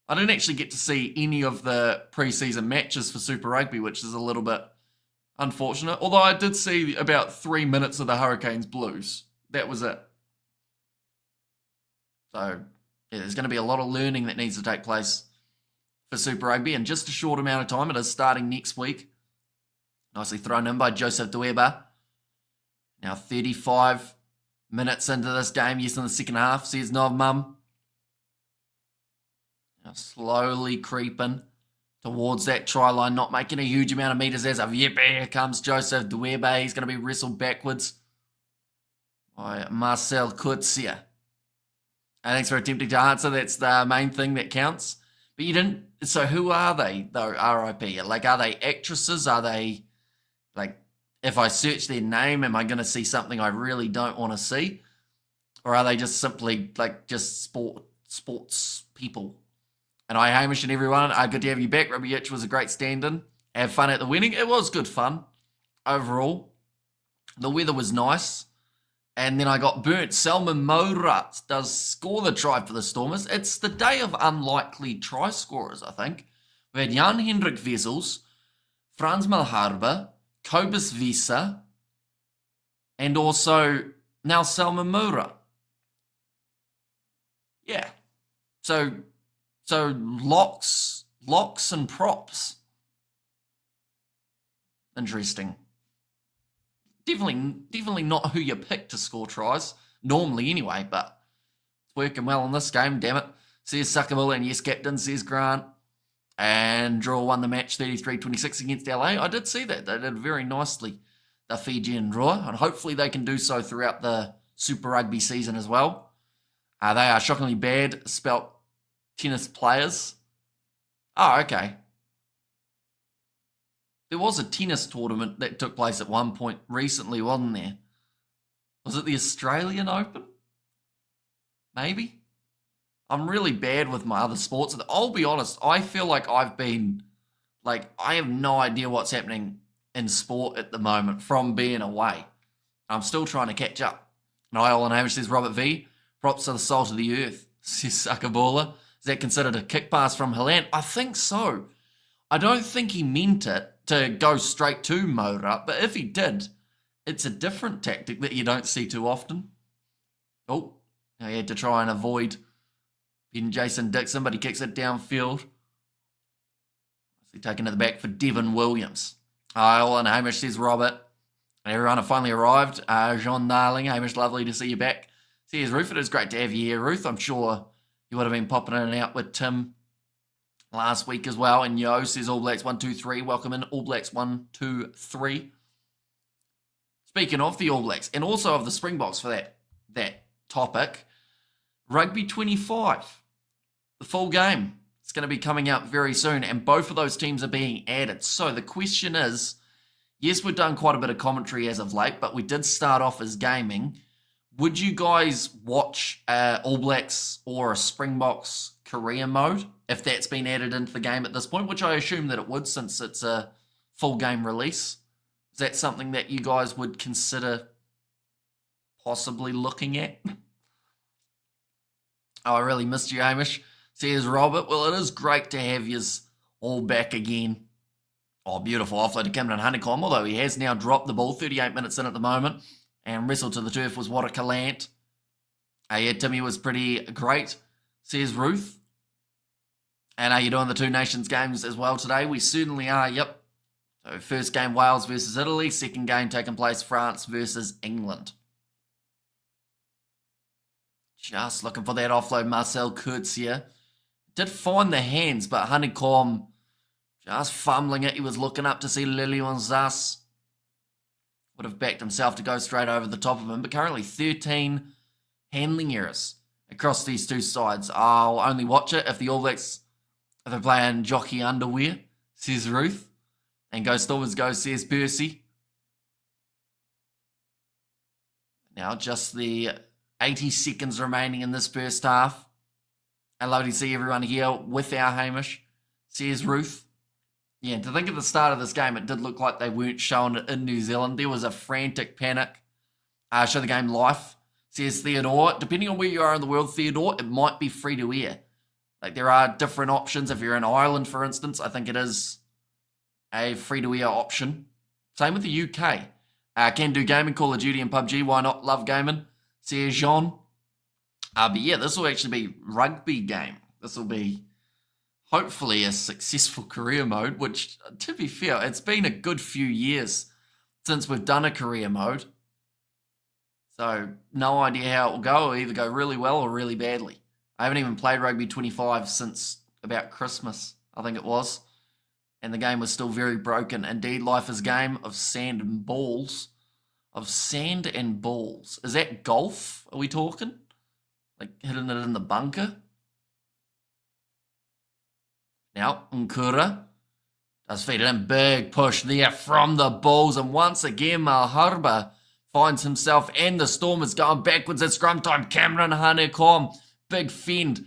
S1: I didn't actually get to see any of the preseason matches for Super Rugby, which is a little bit unfortunate. Although I did see about 3 minutes of the Hurricanes Blues. That was it. So yeah, there's going to be a lot of learning that needs to take place for Super Rugby in just a short amount of time. It is starting next week. Nicely thrown in by Joseph Dueba. Now 35 minutes into this game, yes, in the second half, says Novmum. Now slowly creeping towards that try line, not making a huge amount of meters as of, yep, here comes Joseph Dueba. He's going to be wrestled backwards by Marcel Kutzia. Thanks for attempting to answer. That's the main thing that counts. But you didn't. So who are they, though, RIP? Like, are they actresses? Are they, like, if I search their name, am I going to see something I really don't want to see? Or are they just simply, like, just sports people? And hi, Hamish and everyone. Good to have you back. Rugby Itch was a great stand-in. Have fun at the wedding. It was good fun overall. The weather was nice. And then I got burnt. Selman Moura does score the try for the Stormers. It's the day of unlikely try scorers, I think. We had Jan Hendrik Wessels, Frans Malharbe, Cobus Visa, and also now Selman Moura. Yeah. So locks and props. Interesting. Definitely not who you pick to score tries, normally anyway, but it's working well in this game, damn it. Says Suckable, and yes, captain, says Grant. And Draw won the match 33-26 against LA. I did see that. They did very nicely, the Fijian Draw, and hopefully they can do so throughout the Super Rugby season as well. They are shockingly bad, spelt tennis players. Oh, okay. There was a tennis tournament that took place at one point recently, wasn't there? Was it the Australian Open? Maybe? I'm really bad with my other sports. I'll be honest, I feel like I have no idea what's happening in sport at the moment from being away. I'm still trying to catch up. Niall and Hamish says Robert V. Props to the salt of the earth, says Suckerballer. Is that considered a kick pass from Helland? I think so. I don't think he meant it to go straight to Mora, but if he did, it's a different tactic that you don't see too often. Oh, he had to try and avoid being Jason Dixon, but he kicks it downfield. Taking it back for Devon Williams. Niall and Hamish says Robert. Everyone have finally arrived. John Darling, Hamish, lovely to see you back. Says Ruth, it is great to have you here, Ruth. I'm sure you would have been popping in and out with Tim last week as well. And Yo says All Blacks 1-2-3. Welcome in, All Blacks 1-2-3. Speaking of the All Blacks, and also of the Springboks for that topic, Rugby 25, the full game. It's going to be coming out very soon, and both of those teams are being added. So the question is, yes, we've done quite a bit of commentary as of late, but we did start off as gaming. Would you guys watch All Blacks or a Springboks career mode if that's been added into the game at this point, which I assume that it would since it's a full game release? Is that something that you guys would consider possibly looking at? Oh, I really missed you, Hamish. Says Robert. Well, it is great to have yous all back again. Oh, beautiful offload to Cameron Honeycomb, although he has now dropped the ball, 38 minutes in at the moment. And wrestled to the turf was Wadakalant. Yeah, Timmy was pretty great, says Ruth. And are you doing the Two Nations games as well today? We certainly are, yep. So first game, Wales versus Italy. Second game taking place, France versus England. Just looking for that offload, Marcel Kurtz here. Did find the hands, but Honeycomb just fumbling it. He was looking up to see Lilian Zas. Would have backed himself to go straight over the top of him, but currently 13 handling errors across these two sides. I'll only watch it if the All Blacks, if they're playing jockey underwear, says Ruth. And go Stormers go, says Percy. Now just the 80 seconds remaining in this first half. And lovely to see everyone here with our Hamish, says Ruth. Yeah, to think of the start of this game, it did look like they weren't showing it in New Zealand. There was a frantic panic. Show the game live, says Theodore. Depending on where you are in the world, Theodore, it might be free to air. Like, there are different options. If you're in Ireland, for instance, I think it is a free to air option. Same with the UK. Can do gaming, Call of Duty and PUBG. Why not? Love gaming, says Jean. But yeah, this will actually be rugby game. This will be hopefully a successful career mode, which, to be fair, it's been a good few years since we've done a career mode. So, no idea how it will go. It'll either go really well or really badly. I haven't even played Rugby 25 since about Christmas, I think it was. And the game was still very broken. Indeed, life is a game of sand and balls. Of sand and balls. Is that golf? Are we talking? Like hitting it in the bunker? Now, Nkura does feed it in. Big push there from the Bulls. And once again, Malherbe finds himself and the Stormers going backwards at scrum time. Cameron Honeycomb, big fend. And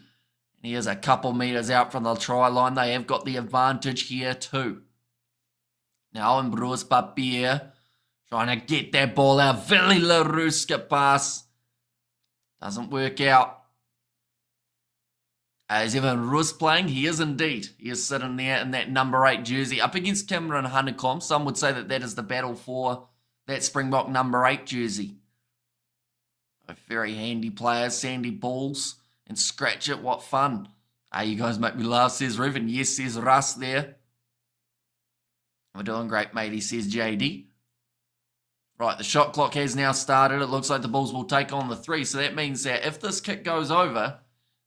S1: he is a couple metres out from the try line. They have got the advantage here too. Now, Bruce Papier trying to get that ball out. Vili Laruska pass. Doesn't work out. Is Evan Rus playing? He is indeed. He is sitting there in that number 8 jersey up against Cameron Honeycomb. Some would say that that is the battle for that Springbok number 8 jersey. Very handy players, Sandy Bulls And scratch it, what fun. You guys make me laugh, says Ruth. And yes, says Russ there. We're doing great, matey, says JD. Right, the shot clock has now started. It looks like the Bulls will take on the 3. So that means that if this kick goes over,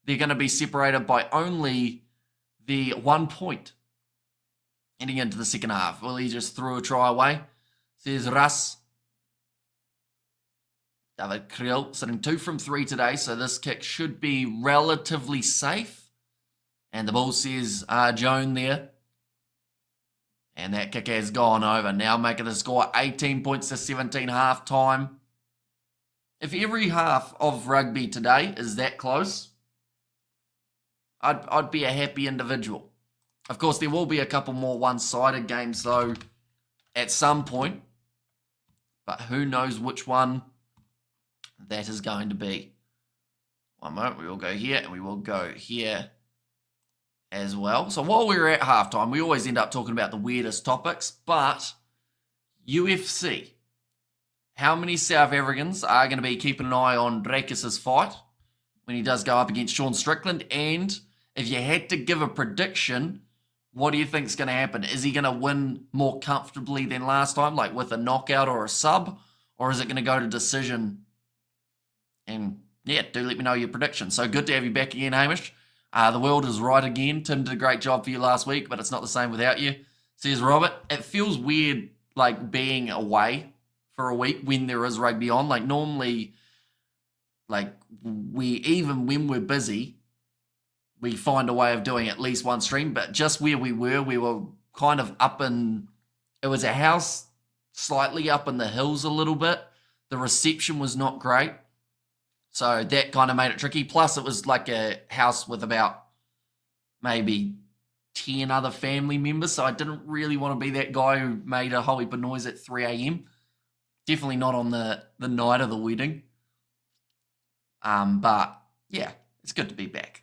S1: they're going to be separated by only the 1 point heading into the second half. Well, he just threw a try away, says Russ. David Creel sitting 2 from 3 today, so this kick should be relatively safe. And the Bulls says Joan there. And that kick has gone over. Now making the score 18 points to 17 half time. If every half of rugby today is that close, I'd be a happy individual. Of course, there will be a couple more one-sided games, though, at some point. But who knows which one that is going to be. One moment, we will go here, and we will go here as well. So while we're at halftime, we always end up talking about the weirdest topics, but UFC. How many South Africans are going to be keeping an eye on Drakis' fight when he does go up against Sean Strickland? And if you had to give a prediction, what do you think is going to happen? Is he going to win more comfortably than last time, like with a knockout or a sub? Or is it going to go to decision? And yeah, do let me know your prediction. So good to have you back again, Hamish. The world is right again. Tim did a great job for you last week, but it's not the same without you. Says Robert, it feels weird like being away for a week when there is rugby on. Like normally, like even when we're busy, we find a way of doing at least one stream. But just where we were kind of up in, it was a house slightly up in the hills a little bit. The reception was not great. So that kind of made it tricky. Plus, it was like a house with about maybe 10 other family members. So I didn't really want to be that guy who made a whole heap of noise at 3 a.m. Definitely not on the night of the wedding. But, yeah, it's good to be back.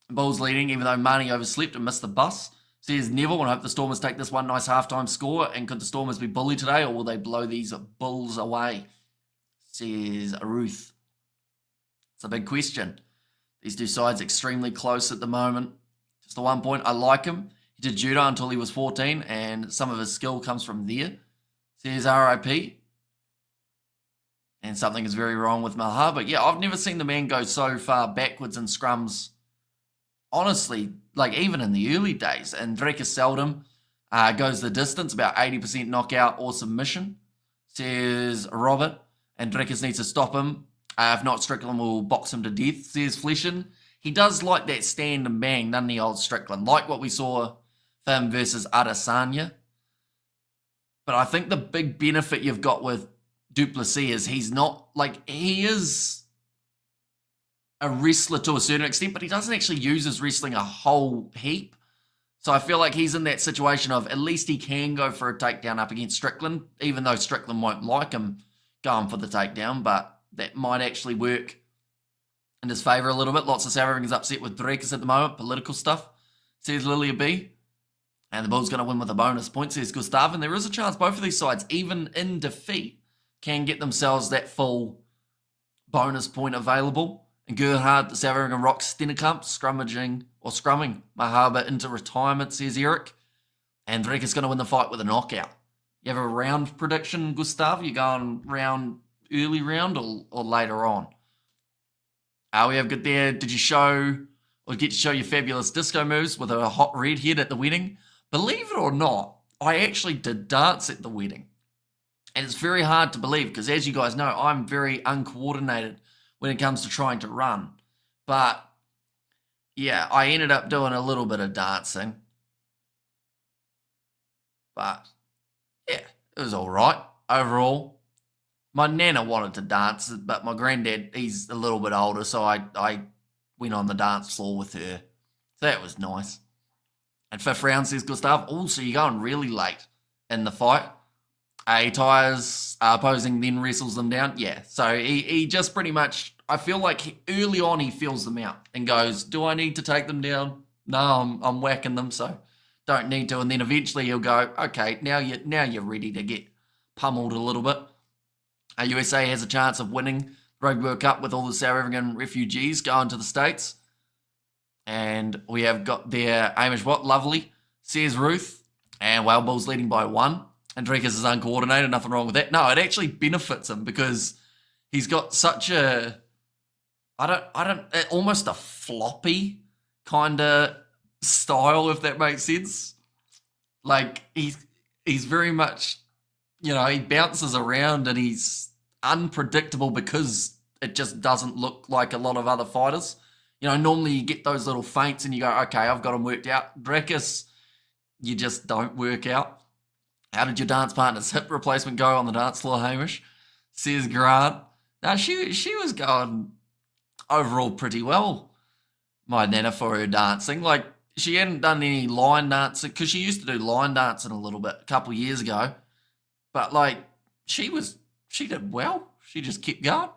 S1: Bulls leading, even though Marnie overslept and missed the bus. Says Neville, and I hope the Stormers take this one nice halftime score. And could the Stormers be bullied today, or will they blow these Bulls away? Says Ruth. It's a big question. These two sides extremely close at the moment. Just the 1 point. I like him. He did judo until he was 14, and some of his skill comes from there. Says RIP. And something is very wrong with Malha. But yeah, I've never seen the man go so far backwards in scrums. Honestly, like even in the early days. And Drakis seldom goes the distance, about 80% knockout or submission. Says Robert. And Drakis needs to stop him. If not, Strickland will box him to death, says Fleshin. He does like that stand and bang, doesn't he, old Strickland? Like what we saw for him versus Adesanya. But I think the big benefit you've got with Duplessis is he's not, like, he is a wrestler to a certain extent, but he doesn't actually use his wrestling a whole heap. So I feel like he's in that situation of at least he can go for a takedown up against Strickland, even though Strickland won't like him going for the takedown, but that might actually work in his favour a little bit. Lots of South Africans upset with Drakis at the moment. Political stuff, says Lilia B. And the Bulls going to win with a bonus point, says Gustav. And there is a chance both of these sides, even in defeat, can get themselves that full bonus point available. And Gerhard, the South African Rock Stennekamp, scrumming Mahaba into retirement, says Eric. And Drakis going to win the fight with a knockout. You have a round prediction, Gustav? You going early round or later on? We have good there. Did you show or get to show your fabulous disco moves with a hot redhead at the wedding? Believe it or not, I actually did dance at the wedding. And it's very hard to believe because, as you guys know, I'm very uncoordinated when it comes to trying to run. But yeah, I ended up doing a little bit of dancing. But yeah, it was all right overall. My nana wanted to dance, but my granddad, he's a little bit older, so I went on the dance floor with her. So that was nice. And fifth round, says Gustav. Oh, so you're going really late in the fight. He tires opposing, then wrestles them down. Yeah, so he just pretty much, I feel like early on he feels them out and goes, do I need to take them down? No, I'm whacking them, so don't need to. And then eventually he'll go, okay, now you're ready to get pummeled a little bit. USA has a chance of winning the Rugby World Cup with all the South African refugees going to the States. And we have got there Hamish Watt, lovely, says Ruth, and Whale Bulls leading by 1. And Drekas is uncoordinated, nothing wrong with that. No, it actually benefits him because he's got such a, almost a floppy kind of style, if that makes sense. Like, he's very much, he bounces around and he's unpredictable because it just doesn't look like a lot of other fighters. Normally you get those little feints and you go, okay, I've got them worked out. Drekas, you just don't work out. How did your dance partner's hip replacement go on the dance floor, Hamish? Says Grant. Now, she was going overall pretty well, my Nana, for her dancing. Like, she hadn't done any line dancing, because she used to do line dancing a little bit a couple of years ago. But, like, she did well. She just kept going.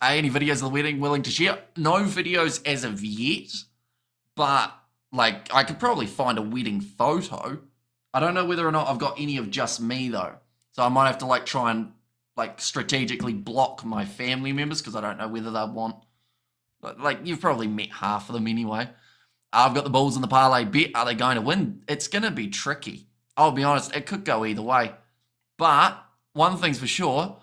S1: Any videos of the wedding willing to share? No videos as of yet, but, like, I could probably find a wedding photo. I don't know whether or not I've got any of just me, though. So I might have to, like, try and, like, strategically block my family members because I don't know whether they want... Like, you've probably met half of them anyway. I've got the Bulls in the parlay bet. Are they going to win? It's going to be tricky. I'll be honest, it could go either way. But one thing's for sure,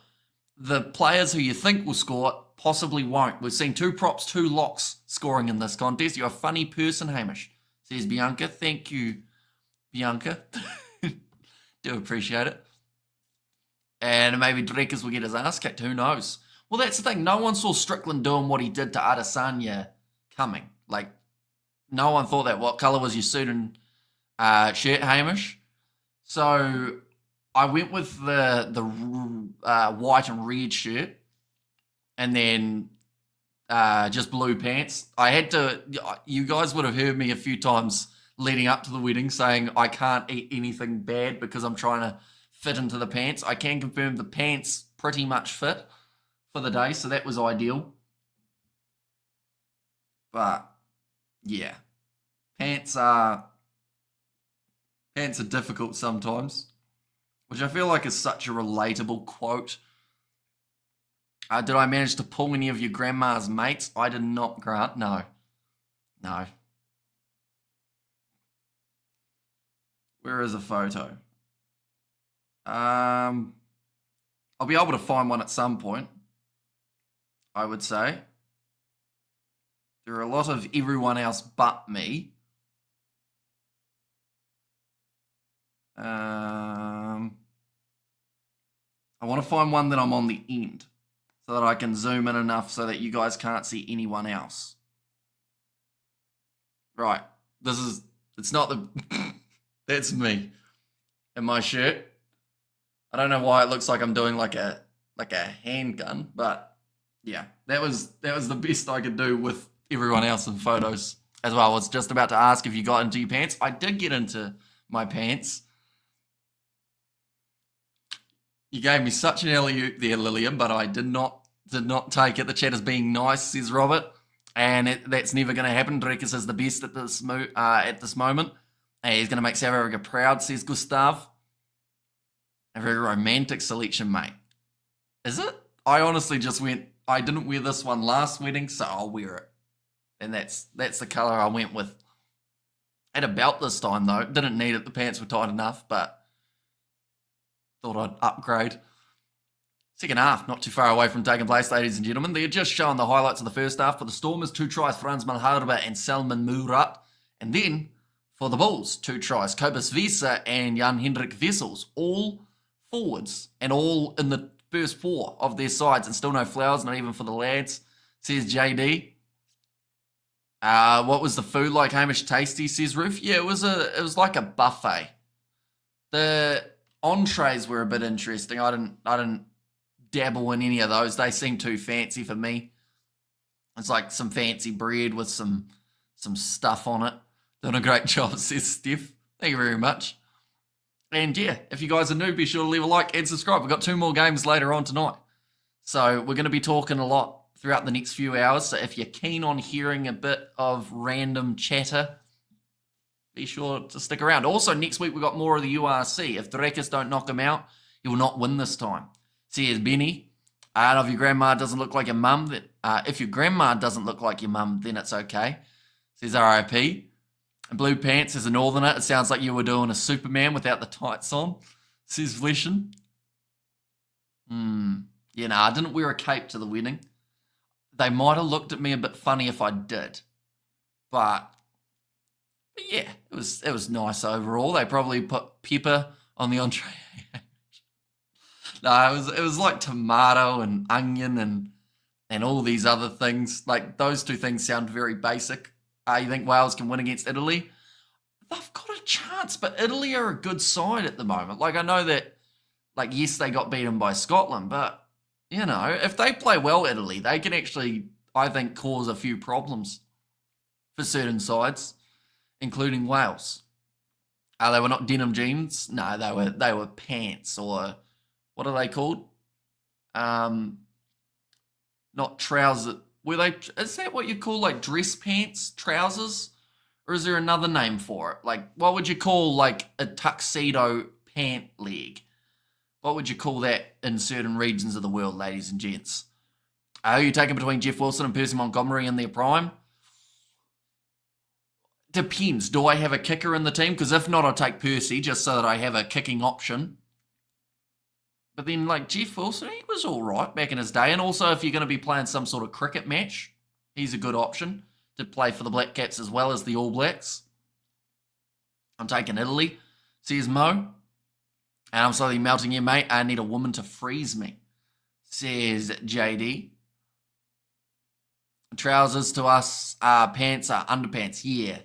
S1: the players who you think will score possibly won't. We've seen 2 props, 2 locks scoring in this contest. You're a funny person, Hamish, says Bianca. Thank you, Bianca. Do appreciate it. And maybe Drekas will get his ass kicked. Who knows? Well, that's the thing. No one saw Strickland doing what he did to Adesanya coming. Like, no one thought that. What colour was your suit and shirt, Hamish? So I went with the white and red shirt, and then just blue pants. I had to. You guys would have heard me a few times leading up to the wedding saying I can't eat anything bad because I'm trying to fit into the pants. I can confirm the pants pretty much fit for the day, so that was ideal. But yeah, pants are difficult sometimes, which I feel like is such a relatable quote. Did I manage to pull any of your grandma's mates? I did not, Grant. No. Where is a photo? I'll be able to find one at some point, I would say. There are a lot of everyone else but me. I want to find one that I'm on the end so that I can zoom in enough so that you guys can't see anyone else. Right. It's not the... That's me in my shirt. I don't know why it looks like I'm doing like a handgun, but yeah, that was the best I could do with everyone else in photos as well. I was just about to ask if you got into your pants. I did get into my pants. You gave me such an alley-oop there, Lillian, but I did not take it. The chat is being nice, says Robert, and that's never going to happen. Drekas is the best at this moment. Hey, he's going to make South Africa proud, says Gustav. A very romantic selection, mate. Is it? I honestly just went, I didn't wear this one last wedding, so I'll wear it. And that's the colour I went with. I had a belt this time, though. Didn't need it. The pants were tight enough, but thought I'd upgrade. Second half, not too far away from taking place, ladies and gentlemen. They're just showing the highlights of the first half for the Stormers. 2 tries, Frans Malherbe and Salman Murat. And then, for the Bulls, 2 tries, Kobus Visa and Jan-Hendrik Wessels. All forwards and all in the first 4 of their sides, and still no flowers, not even for the lads, says JD. What was the food like, Hamish? Tasty, says Ruth. Yeah, it was like a buffet. The entrees were a bit interesting. I didn't dabble in any of those. They seemed too fancy for me. It's like some fancy bread with some stuff on it. Doing a great job, says Steph. Thank you very much. And yeah, if you guys are new, be sure to leave a like and subscribe. We've got 2 more games later on tonight. So we're going to be talking a lot throughout the next few hours. So if you're keen on hearing a bit of random chatter, be sure to stick around. Also, next week we've got more of the URC. If the Drekas don't knock him out, he will not win this time. Says Benny. And if your grandma doesn't look like your mum, if your grandma doesn't look like your mum, then it's okay. Says RIP. And blue pants as a northerner. It sounds like you were doing a Superman without the tights on. Says Vlishin. I didn't wear a cape to the wedding. They might have looked at me a bit funny if I did. But yeah, it was nice overall. They probably put pepper on the entree. No, it was like tomato and onion and all these other things. Like those two things sound very basic. You think Wales can win against Italy? They've got a chance, but Italy are a good side at the moment. Like I know that, yes, they got beaten by Scotland, but if they play well, Italy, they can actually, I think, cause a few problems for certain sides, including Wales. They were not denim jeans. No, they were pants, or what are they called? Not trousers. Were they? Is that what you call dress pants, trousers, or is there another name for it? What would you call a tuxedo pant leg? What would you call that in certain regions of the world, ladies and gents? Who are you taking between Jeff Wilson and Percy Montgomery in their prime? Depends. Do I have a kicker in the team? Because if not, I'll take Percy just so that I have a kicking option. But then, Jeff Wilson, he was all right back in his day. And also, if you're going to be playing some sort of cricket match, he's a good option to play for the Black Caps as well as the All Blacks. I'm taking Italy, says Mo. And I'm slowly melting here, mate. I need a woman to freeze me, says JD. Trousers to us, pants are underpants. Yeah.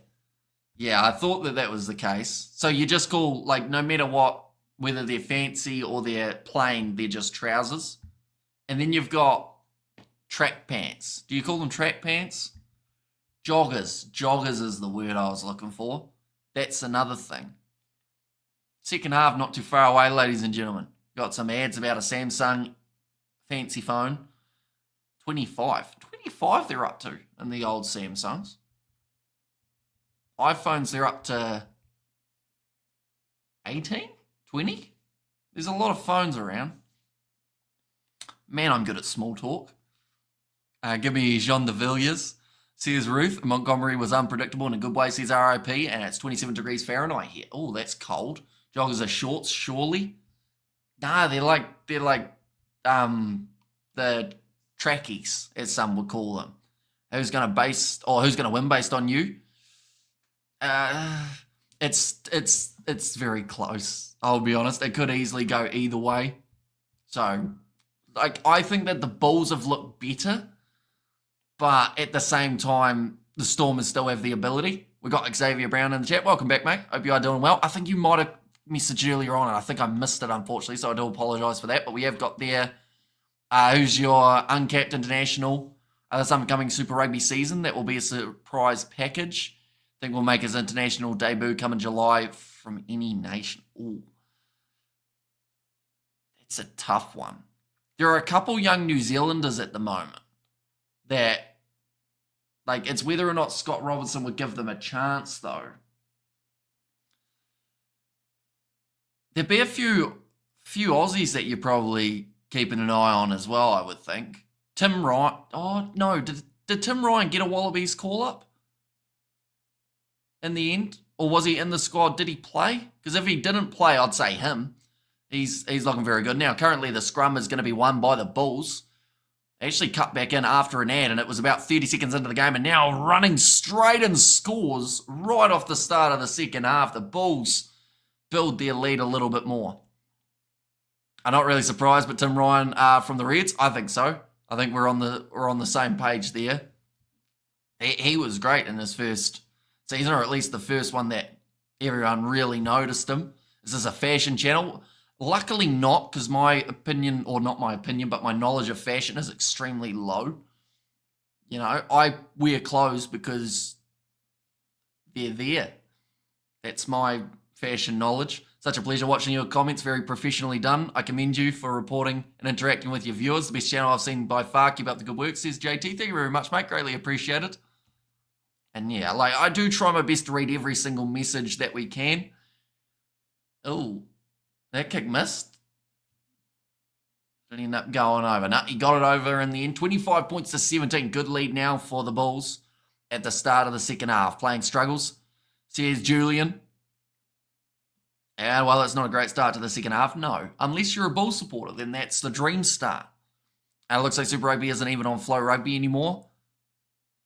S1: Yeah, I thought that was the case. So you just call, no matter what, whether they're fancy or they're plain, they're just trousers. And then you've got track pants. Do you call them track pants? Joggers. Joggers is the word I was looking for. That's another thing. Second half, not too far away, ladies and gentlemen. Got some ads about a Samsung fancy phone. 25 they're up to in the old Samsungs. iPhones, they're up to 18? 20? There's a lot of phones around. Man, I'm good at small talk. Give me Jean de Villiers. Says Ruth. Montgomery was unpredictable in a good way, says RIP, and it's 27 degrees Fahrenheit here. Oh, that's cold. Joggers are shorts, surely. Nah, they're like the trackies, as some would call them. Who's going to win based on you? It's very close. I'll be honest. It could easily go either way. So, I think that the Bulls have looked better, but at the same time, the Stormers still have the ability. We got Xavier Brown in the chat. Welcome back, mate. Hope you are doing well. I think you might have messaged earlier on, and I think I missed it, unfortunately, so I do apologise for that. But we have got there, who's your uncapped international this upcoming Super Rugby season. That will be a surprise package. I think we'll make his international debut come in July from any nation. Ooh. It's a tough one. There are a couple young New Zealanders at the moment that, it's whether or not Scott Robertson would give them a chance, though. There'd be a few Aussies that you're probably keeping an eye on as well, I would think. Tim Ryan. Oh, no. Did Tim Ryan get a Wallabies call-up in the end? Or was he in the squad? Did he play? Because if he didn't play, I'd say him. He's looking very good. Now, currently, the scrum is going to be won by the Bulls. They actually cut back in after an ad, and it was about 30 seconds into the game, and now running straight in scores right off the start of the second half. The Bulls build their lead a little bit more. I'm not really surprised, but Tim Ryan from the Reds, I think so. I think we're on the same page there. He was great in his first season, or at least the first one that everyone really noticed him. Is this a fashion channel? Luckily not, because my opinion, or not my opinion, but my knowledge of fashion is extremely low. I wear clothes because they're there. That's my fashion knowledge. Such a pleasure watching your comments. Very professionally done. I commend you for reporting and interacting with your viewers. The best channel I've seen by far. Keep up the good work, says JT. Thank you very much, mate. Greatly appreciate it. And yeah, I do try my best to read every single message that we can. Oh, that kick missed. Didn't end up going over. No, he got it over in the end. 25 points to 17. Good lead now for the Bulls at the start of the second half. Playing struggles. Says Julian. And while it's not a great start to the second half, no. Unless you're a Bulls supporter, then that's the dream start. And it looks like Super Rugby isn't even on Flow Rugby anymore.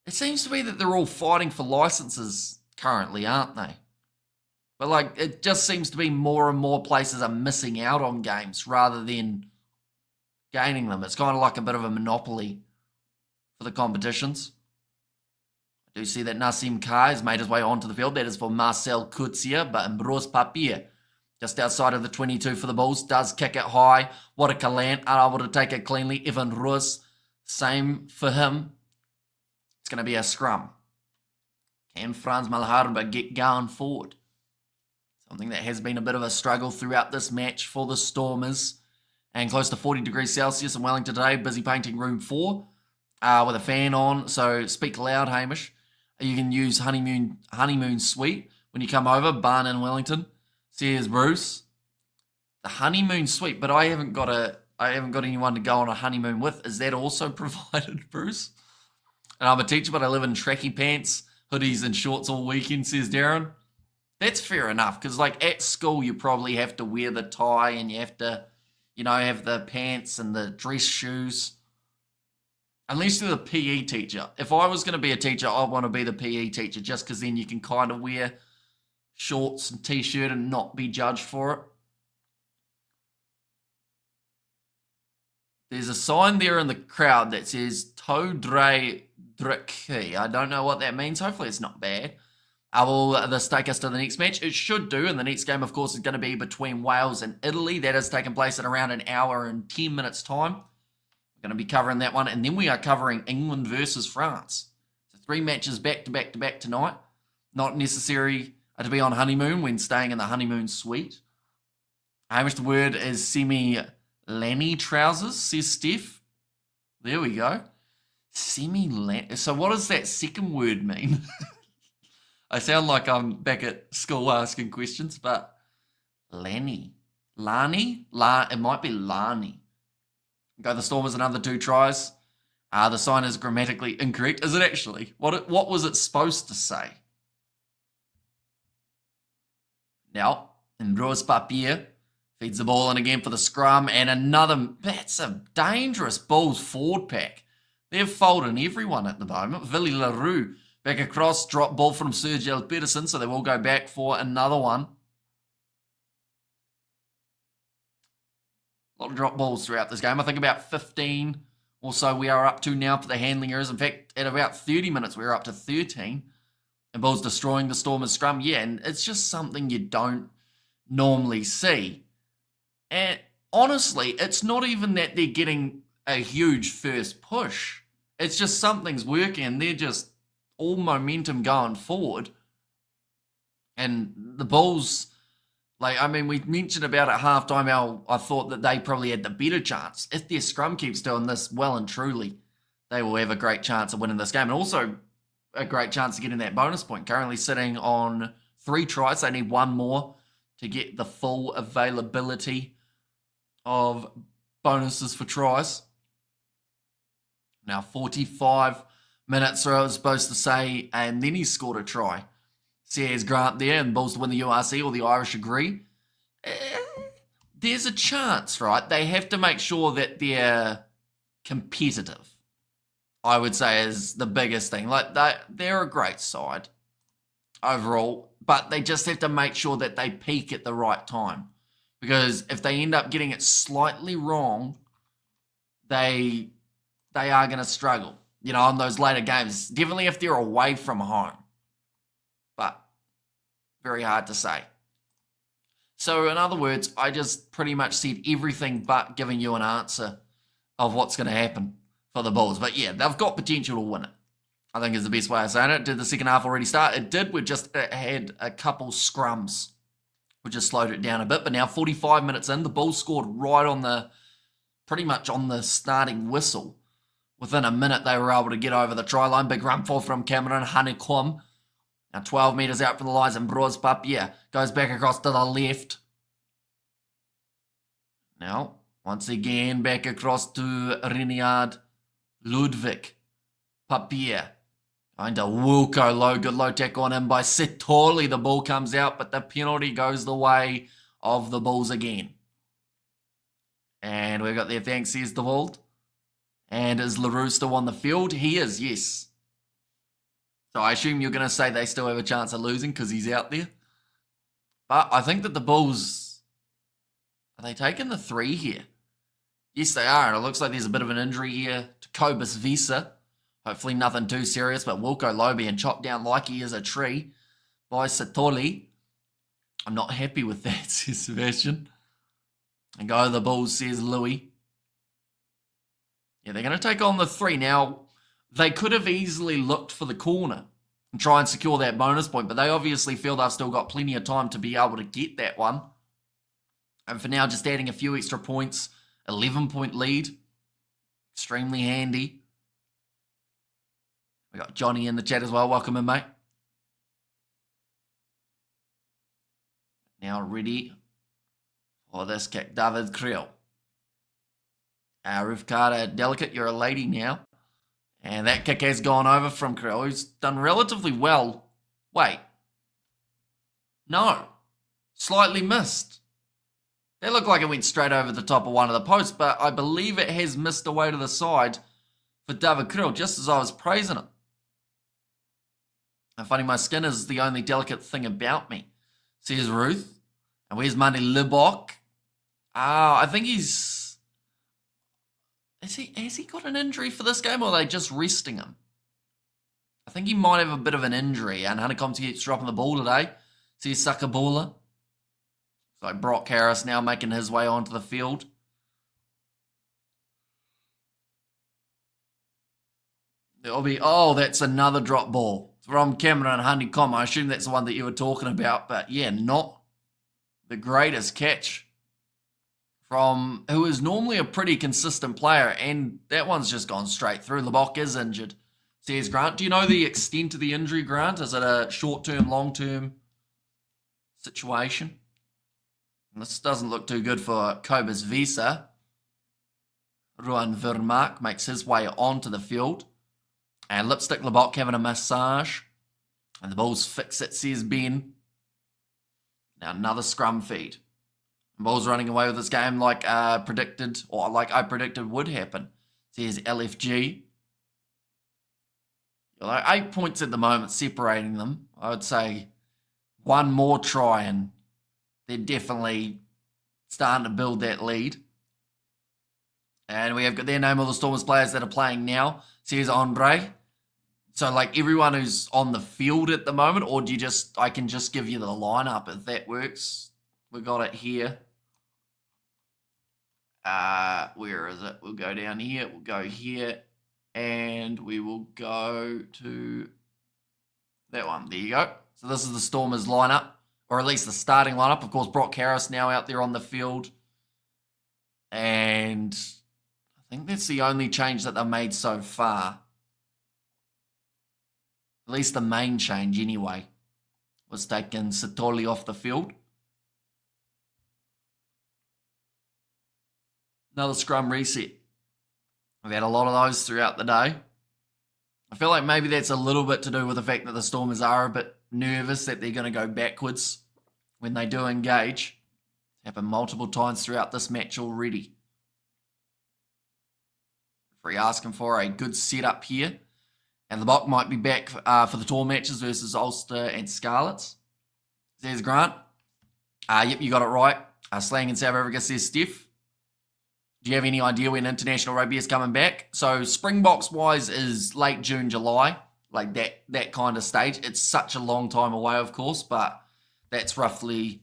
S1: It seems to be that they're all fighting for licenses currently, aren't they? But like, it just seems to be more and more places are missing out on games rather than gaining them. It's kind of like a bit of a monopoly for the competitions. I do see that Nassim Kha has made his way onto the field. That is for Marcel Kutsia, but Ambros Papier, just outside of the 22 for the Bulls, does kick it high. What a Kalant, unable to take it cleanly. Evan Rus, same for him. It's going to be a scrum. Can Franz Malharba get going forward? Something that has been a bit of a struggle throughout this match for the Stormers. And close to 40 degrees Celsius in Wellington today. Busy painting room 4 with a fan on. So speak loud, Hamish. You can use honeymoon suite when you come over. Barn in Wellington. Says Bruce. The honeymoon suite, but I haven't got anyone to go on a honeymoon with. Is that also provided, Bruce? And I'm a teacher, but I live in tracky pants, hoodies and shorts all weekend, says Darren. That's fair enough, because like at school you probably have to wear the tie and you have to, have the pants and the dress shoes. Unless you're the PE teacher. If I was going to be a teacher, I'd want to be the PE teacher just because then you can kind of wear shorts and t-shirt and not be judged for it. There's a sign there in the crowd that says Todre Driki. I don't know what that means. Hopefully it's not bad. Will this take us to the next match? It should do. And the next game, of course, is going to be between Wales and Italy. That has taken place in around an hour and 10 minutes' time. We're going to be covering that one. And then we are covering England versus France. So 3 matches back to back to back tonight. Not necessary to be on honeymoon when staying in the honeymoon suite. Hamish, the word is semi-lanny trousers, says Steph. There we go. Semi-lanny. So what does that second word mean? I sound like I'm back at school asking questions, but Lanny. Lani? It might be Lani. Go the Stormers another 2 tries. The sign is grammatically incorrect. Is it actually? What was it supposed to say? Now, Ambros Papier feeds the ball in again for the scrum, and that's a dangerous Bulls forward pack. They're folding everyone at the moment. Villy LaRue back across, drop ball from Sergio Pedersen, so they will go back for another one. A lot of drop balls throughout this game. I think about 15 or so we are up to now for the handling errors. In fact, at about 30 minutes, we were up to 13. And Bulls destroying the Stormers scrum. Yeah, and it's just something you don't normally see. And honestly, it's not even that they're getting a huge first push. It's just something's working and they're just all momentum going forward. And the Bulls, we mentioned about at halftime how I thought that they probably had the better chance. If their scrum keeps doing this well and truly, they will have a great chance of winning this game. And also a great chance of getting that bonus point. Currently sitting on 3 tries. They need 1 more to get the full availability of bonuses for tries. Now 45 minutes, I was supposed to say, and then he scored a try. Sears Grant there, and Bulls to win the URC, or the Irish agree. There's a chance, right? They have to make sure that they're competitive, I would say, is the biggest thing. They're a great side overall, but they just have to make sure that they peak at the right time. Because if they end up getting it slightly wrong, they are going to struggle, in those later games. Definitely if they're away from home. But very hard to say. So in other words, I just pretty much said everything but giving you an answer of what's going to happen for the Bulls. But yeah, they've got potential to win it, I think is the best way of saying it. Did the second half already start? It did. We just had a couple scrums, which just slowed it down a bit. But now 45 minutes in, the Bulls scored right pretty much on the starting whistle. Within a minute, they were able to get over the try line. Big run forward from Cameron Hanekom. Now 12 metres out from the lines, and Ambros Papier goes back across to the left. Now, Once again, back across to Riniard. Ludwig. Papier. Going to Wilco low. Good low tackle on him by Setoli. The ball comes out, but the penalty goes the way of the Bulls again. And we've got their thanks, says the Vault. And is LaRue still on the field? He is, yes. So I assume you're going to say they still have a chance of losing because he's out there. But I think that the Bulls, are they taking the 3 here? Yes, they are. And it looks like there's a bit of an injury here to Cobus Visa. Hopefully nothing too serious, but Wilco Low being chopped down like he is a tree by Satoli. I'm not happy with that, says Sebastian. And go the Bulls, says Louis. Yeah, they're going to take on the 3. Now, they could have easily looked for the corner and try and secure that bonus point, but they obviously feel they've still got plenty of time to be able to get that one. And for now, just adding a few extra points, 11-point lead. Extremely handy. We got Johnny in the chat as well. Welcome in, mate. Now ready for this kick. David Creel. Rivkada Delicate, you're a lady now. And that kick has gone over from Creel, who's done relatively well. Wait. No. Slightly missed. That looked like it went straight over the top of one of the posts, but I believe it has missed away to the side for David Creel, just as I was praising it. I'm finding my skin is the only delicate thing about me, says Ruth. And where's Monday Libok? I think he's... Has he got an injury for this game, or are they just resting him? I think he might have a bit of an injury, and Honeycomb keeps dropping the ball today. Says Sakabula. So Brock Harris now making his way onto the field. There'll be... Oh, that's another drop ball from Cameron Honeycomb. I assume that's the one that you were talking about, but yeah, not the greatest catch from who is normally a pretty consistent player, and that one's just gone straight through. Lebok is injured, says Grant. Do you know the extent of the injury, Grant? Is it a short-term, long-term situation? And this doesn't look too good for Cobus Visa. Ruan Vermark makes his way onto the field. And Lipstick Lebok having a massage. And the Bulls fix it, says Ben. Now another scrum feed. The Bulls running away with this game like predicted, or like I predicted would happen, says LFG. Like 8 points at the moment separating them. I would say one more try and they're definitely starting to build that lead. And we have got their name, all the Stormers players that are playing now, says Andre. So, like, everyone who's on the field at the moment, or do you just, I can just give you the lineup if that works. We got it here. Where is it? We'll go down here, we'll go here, and we will go to that one. There you go. So this is the Stormers lineup, or at least the starting lineup. Of course, Brock Harris now out there on the field. And I think that's the only change that they've made so far. At least the main change, anyway, was taking Satoli off the field. Another scrum reset. We've had a lot of those throughout the day. I feel like maybe that's a little bit to do with the fact that the Stormers are a bit nervous that they're going to go backwards when they do engage. It's happened multiple times throughout this match already. Referee asking for a good setup here. And the Bok might be back for the tour matches versus Ulster and Scarlets. Says Grant. Yep, you got it right. Slang in South Africa, says Steph. Do you have any idea when international rugby is coming back? So Springboks-wise is late June, July. Like that kind of stage. It's such a long time away, of course, but that's roughly,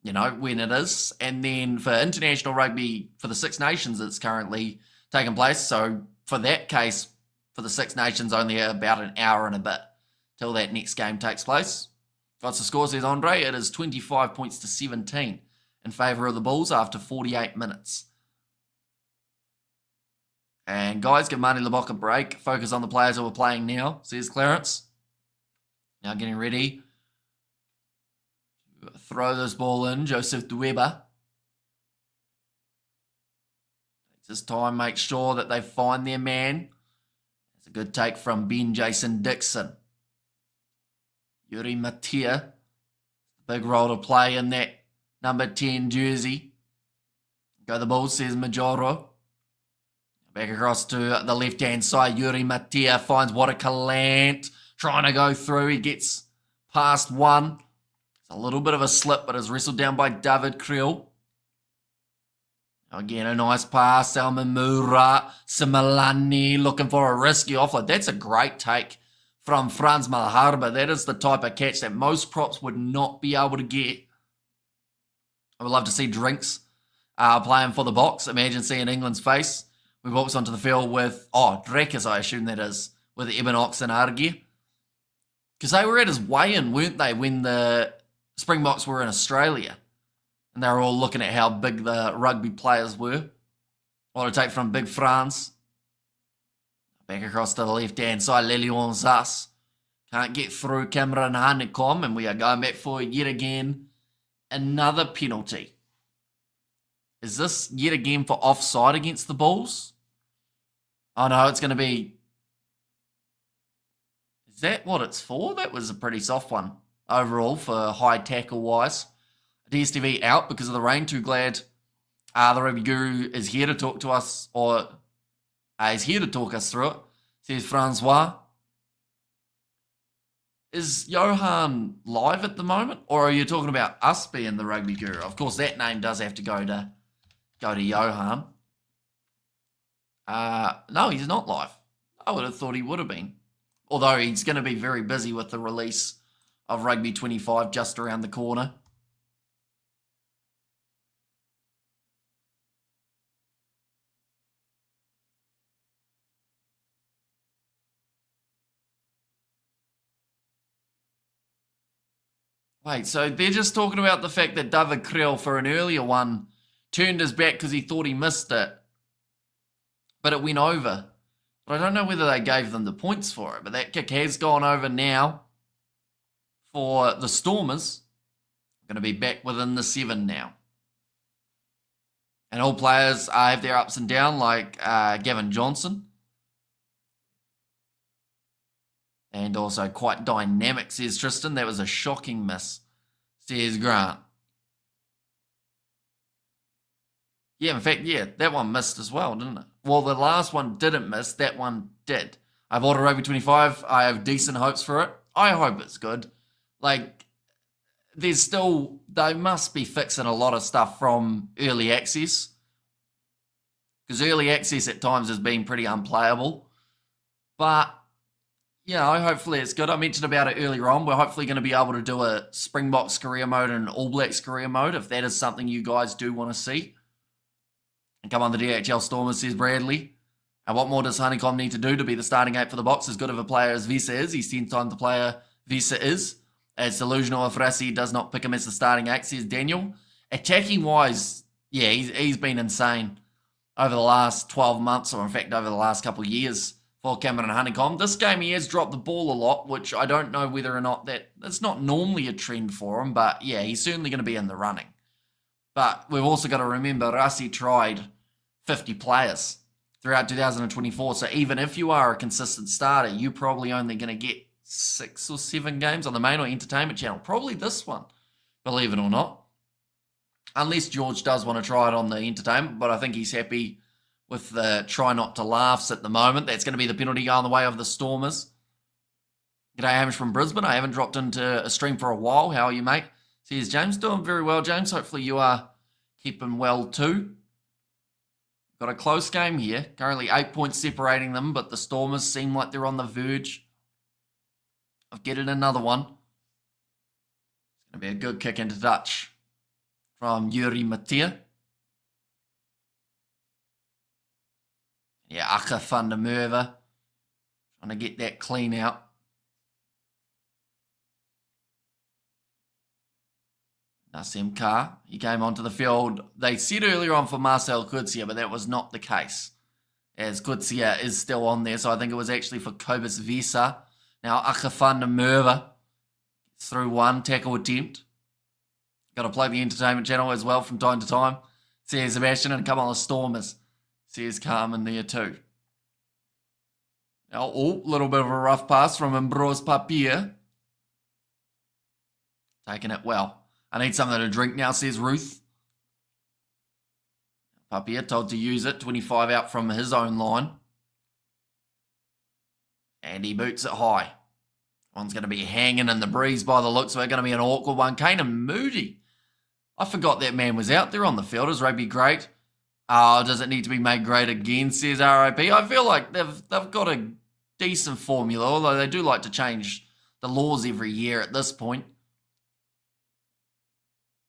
S1: you know, when it is. And then for international rugby for the Six Nations, it's currently taking place. So for that case, for the Six Nations, only about an hour and a bit till that next game takes place. What's the score, says Andre? It is 25 points to 17 in favour of the Bulls after 48 minutes. And guys, give Marty Lebok a break. Focus on the players who are playing now, says Clarence. Now getting ready to throw this ball in. Joseph Dueba. This time, make sure that they find their man. It's a good take from Ben Jason Dixon. Yuri Matia, big role to play in that number 10 jersey. Go the Bulls, says Majoro. Back across to the left-hand side. Yuri Matia finds Watercalant. Trying to go through. He gets past one. It's a little bit of a slip, but is wrestled down by David Creel. Again, a nice pass. Salman Mura. Similani looking for a risky offload. That's a great take from Franz Malharba. That is the type of catch that most props would not be able to get. I would love to see Drinks playing for the Box. Imagine seeing England's face. We walked onto the field with, Drekas, I assume that is, with Eben Ox and Argy. Because they were at his weigh-in, weren't they, when the Springboks were in Australia? And they were all looking at how big the rugby players were. What a take from Big France. Back across to the left-hand side, Lelion Zas. Can't get through Cameron Hanekom, and we are going back for yet again another penalty. Is this yet again for offside against the Bulls? Oh no, it's going to be... Is that what it's for? That was a pretty soft one overall for high tackle-wise. DSTV out because of the rain. Too glad the Rugby Guru is here to talk to us, or is here to talk us through it, says Francois. Is Johan live at the moment, or are you talking about us being the Rugby Guru? Of course, that name does have to go to Johan. No, he's not live. I would have thought he would have been. Although he's going to be very busy with the release of Rugby 25 just around the corner. Wait, so they're just talking about the fact that David Creel for an earlier one turned his back because he thought he missed it. But it went over. But I don't know whether they gave them the points for it. But that kick has gone over now for the Stormers. Going to be back within the 7 now. And all players have their ups and downs, like Gavin Johnson. And also quite dynamic, says Tristan. That was a shocking miss, says Grant. Yeah, in fact, that one missed as well, didn't it? Well, the last one didn't miss. That one did. I've ordered Rugby 25. I have decent hopes for it. I hope it's good. Like, they must be fixing a lot of stuff from early access. Because early access at times has been pretty unplayable. But... hopefully it's good. I mentioned about it earlier on. We're hopefully going to be able to do a Springboks career mode and All Blacks career mode, if that is something you guys do want to see. And come on, the DHL Stormers, says Bradley. And what more does Honeycomb need to do to be the starting 8 for the Box? As good of a player as Visa is, he's 10 times the player Visa is. It's delusional if Rassi does not pick him as the starting 8, says Daniel. Attacking-wise, he's been insane over the last 12 months, or in fact over the last couple of years. For Cameron Honeycomb. This game he has dropped the ball a lot, which I don't know whether or not that's not normally a trend for him, but he's certainly going to be in the running. But we've also got to remember Rassi tried 50 players throughout 2024, so even if you are a consistent starter, you're probably only going to get 6 or 7 games on the main or entertainment channel. Probably this one, believe it or not. Unless George does want to try it on the entertainment, but I think he's happy with the try not to laughs at the moment. That's going to be the penalty going the way of the Stormers. G'day, Hamish from Brisbane. I haven't dropped into a stream for a while. How are you, mate? Says James. Doing very well, James. Hopefully you are keeping well too. Got a close game here. Currently 8 points separating them, but the Stormers seem like they're on the verge of getting another one. It's going to be a good kick into touch from Yuri Matia. Aka van der Merwe trying to get that clean out. Nassim Carr, he came onto the field. They said earlier on for Marcel Kutsia, but that was not the case, as Kutsia is still on there. So I think it was actually for Kobus Visa. Now Aka van der Merwe through one tackle attempt. Got to play the entertainment channel as well from time to time, says Sebastian, and come on the Stormers. Says Carmen there too. Now, little bit of a rough pass from Ambrose Papier. Taking it well. I need something to drink now, says Ruth. Papier told to use it. 25 out from his own line. And he boots it high. One's going to be hanging in the breeze by the looks of it. Going to be an awkward one. Kanan Moody. I forgot that man was out there on the field. Is rugby great? Oh, does it need to be made great again, says RIP. I feel like they've got a decent formula, although they do like to change the laws every year at this point.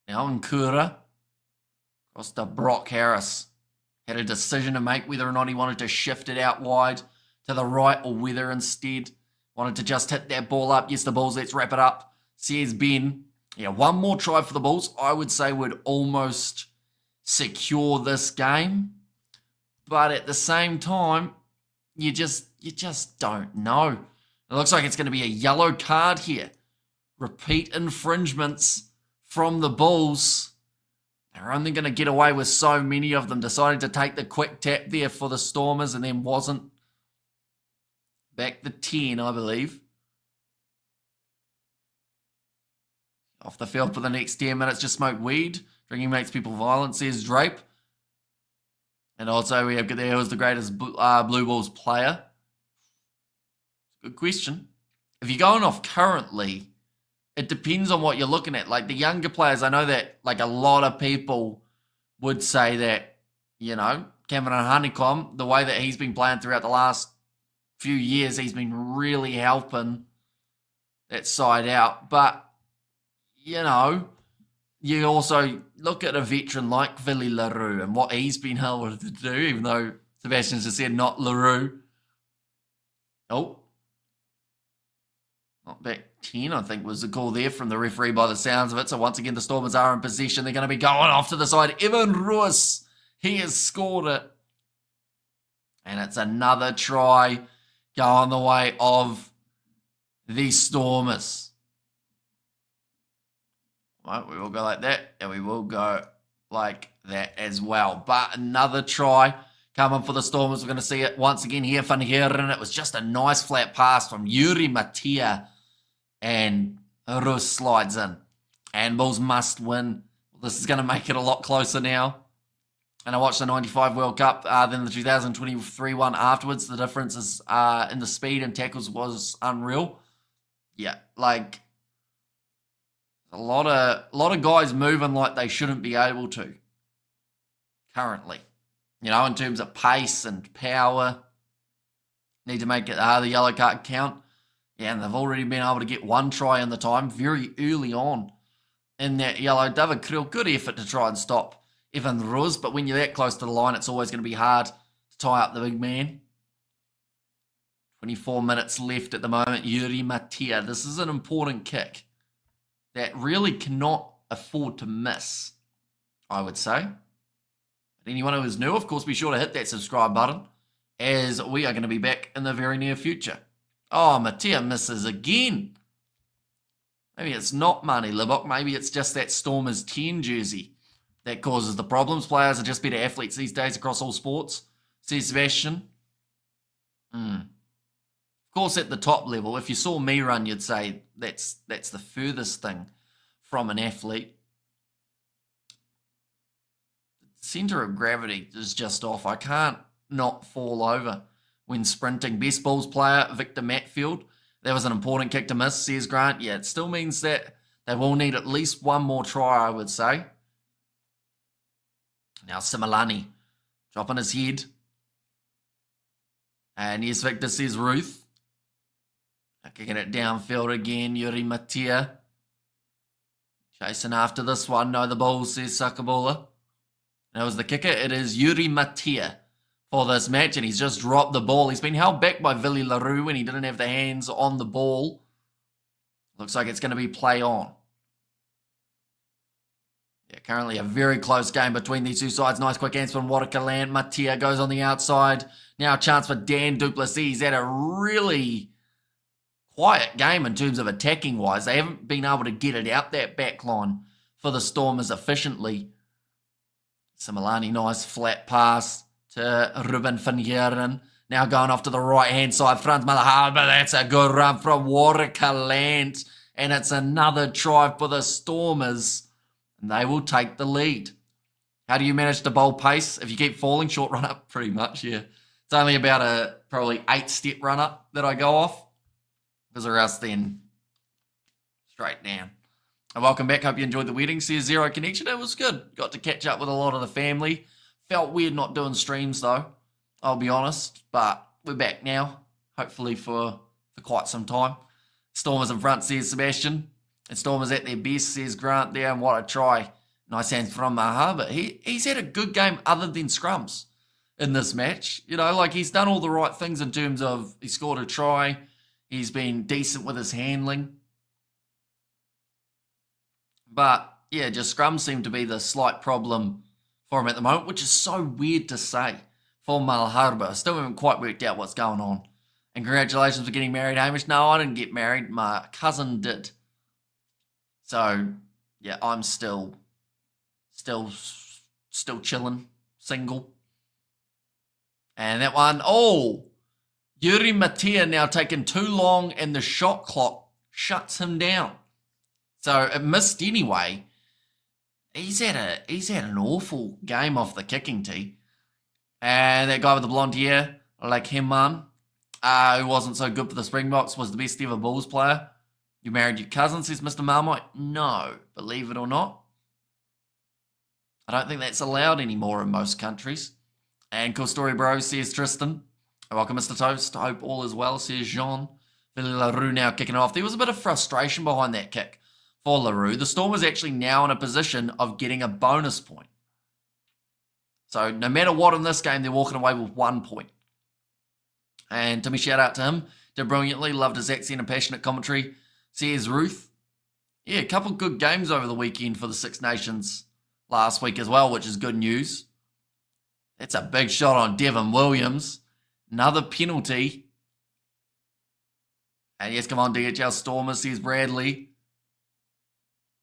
S1: Now Nkura across to Brock Harris. Had a decision to make whether or not he wanted to shift it out wide to the right or whether instead wanted to just hit that ball up. Yes, the Bulls, let's wrap it up. Says Ben. Yeah, one more try for the Bulls, I would say, would almost secure this game. But at the same time, you just don't know. It looks like it's going to be a yellow card here. Repeat infringements from the Bulls. They're only going to get away with so many of them. Decided to take the quick tap there for the Stormers and then wasn't. Back the 10, I believe. Off the field for the next 10 minutes. Just smoke weed. Drinking makes people violent, says Drape. And also we have there who's the greatest Blue Bulls player. Good question. If you're going off currently, it depends on what you're looking at. Like the younger players, I know that like a lot of people would say that, you know, Cameron Honeycomb, the way that he's been playing throughout the last few years, he's been really helping that side out. But, you know, you also look at a veteran like Billy LaRue and what he's been able to do, even though Sebastian's just said not LaRue. Oh. Not back 10, I think was the call there from the referee by the sounds of it. So once again, the Stormers are in possession. They're going to be going off to the side. Evan Ruiz, he has scored it. And it's another try going the way of the Stormers. Right, we will go like that, and we will go like that as well. But another try coming for the Stormers. We're going to see it once again here. Van Heeren. It was just a nice flat pass from Yuri Matia. And Rus slides in. And Bulls must win. This is going to make it a lot closer now. And I watched the 95 World Cup, then the 2023 one afterwards. The difference is in the speed and tackles was unreal. Yeah, like a lot of guys moving like they shouldn't be able to currently. You know, in terms of pace and power. Need to make it the yellow card count. Yeah, and they've already been able to get one try in the time very early on in that yellow. David Krill, good effort to try and stop Evan Ruz, but when you're that close to the line, it's always going to be hard to tie up the big man. 24 minutes left at the moment. Yuri Matia. This is an important kick that really cannot afford to miss, I would say. But anyone who is new, of course, be sure to hit that subscribe button as we are going to be back in the very near future. Oh, Matia misses again. Maybe it's not Marnie Libok. Maybe it's just that Stormers 10 jersey that causes the problems. Players are just better athletes these days across all sports, says Sebastian. Of course, at the top level, if you saw me run, you'd say that's the furthest thing from an athlete. The centre of gravity is just off. I can't not fall over when sprinting. Best Bulls player, Victor Matfield. That was an important kick to miss, says Grant. Yeah, it still means that they will need at least one more try, I would say. Now Similani dropping his head. And yes, Victor, says Ruth. Kicking it downfield again, Yuri Matia. Chasing after this one. No, the Bulls, says Sakabula. That was the kicker. It is Yuri Matia for this match, and he's just dropped the ball. He's been held back by Billy LaRue when he didn't have the hands on the ball. Looks like it's going to be play on. Yeah, currently a very close game between these two sides. Nice quick hands from Waterkaland. Matia goes on the outside. Now a chance for Dan Duplessis. He's had a really quiet game in terms of attacking wise. They haven't been able to get it out that back line for the Stormers efficiently. Similani, nice flat pass to Ruben van Heeren. Now going off to the right-hand side. Frans Malahar, but that's a good run from Watercaland. And it's another try for the Stormers. And they will take the lead. How do you manage to bowl pace? If you keep falling, short run up, pretty much, yeah. It's only about a probably 8-step run up that I go off. Because or else then straight down. And welcome back. Hope you enjoyed the wedding. See a Zero Connection. It was good. Got to catch up with a lot of the family. Felt weird not doing streams though. I'll be honest, but we're back now, hopefully for quite some time. Stormers in front, says Sebastian. And Stormers at their best, says Grant there, and what a try. Nice hands from Maha, but he's had a good game other than scrums in this match. You know, like he's done all the right things in terms of he scored a try. He's been decent with his handling. But, yeah, just scrums seem to be the slight problem for him at the moment, which is so weird to say. For Malharba. Still haven't quite worked out what's going on. And congratulations for getting married, Hamish. No, I didn't get married. My cousin did. So, yeah, I'm still chilling, single. And that one, Yuri Matia now taking too long and the shot clock shuts him down. So it missed anyway. He's had an awful game off the kicking tee. And that guy with the blonde hair, like him, who wasn't so good for the Springboks, was the best ever Bulls player. You married your cousin, says Mr. Marmite. No, believe it or not. I don't think that's allowed anymore in most countries. And cool story, bro, says Tristan. Welcome, Mr. Toast. Hope all is well, says Jean. Billy LaRue now kicking off. There was a bit of frustration behind that kick for LaRue. The Stormers actually now in a position of getting a bonus point. So no matter what in this game, they're walking away with 1 point. And Timmy, shout out to him. Did brilliantly. Loved his accent and passionate commentary. Says Ruth. Yeah, a couple good games over the weekend for the Six Nations last week as well, which is good news. That's a big shot on Devin Williams. Another penalty. And yes, come on, DHL Stormers, says Bradley.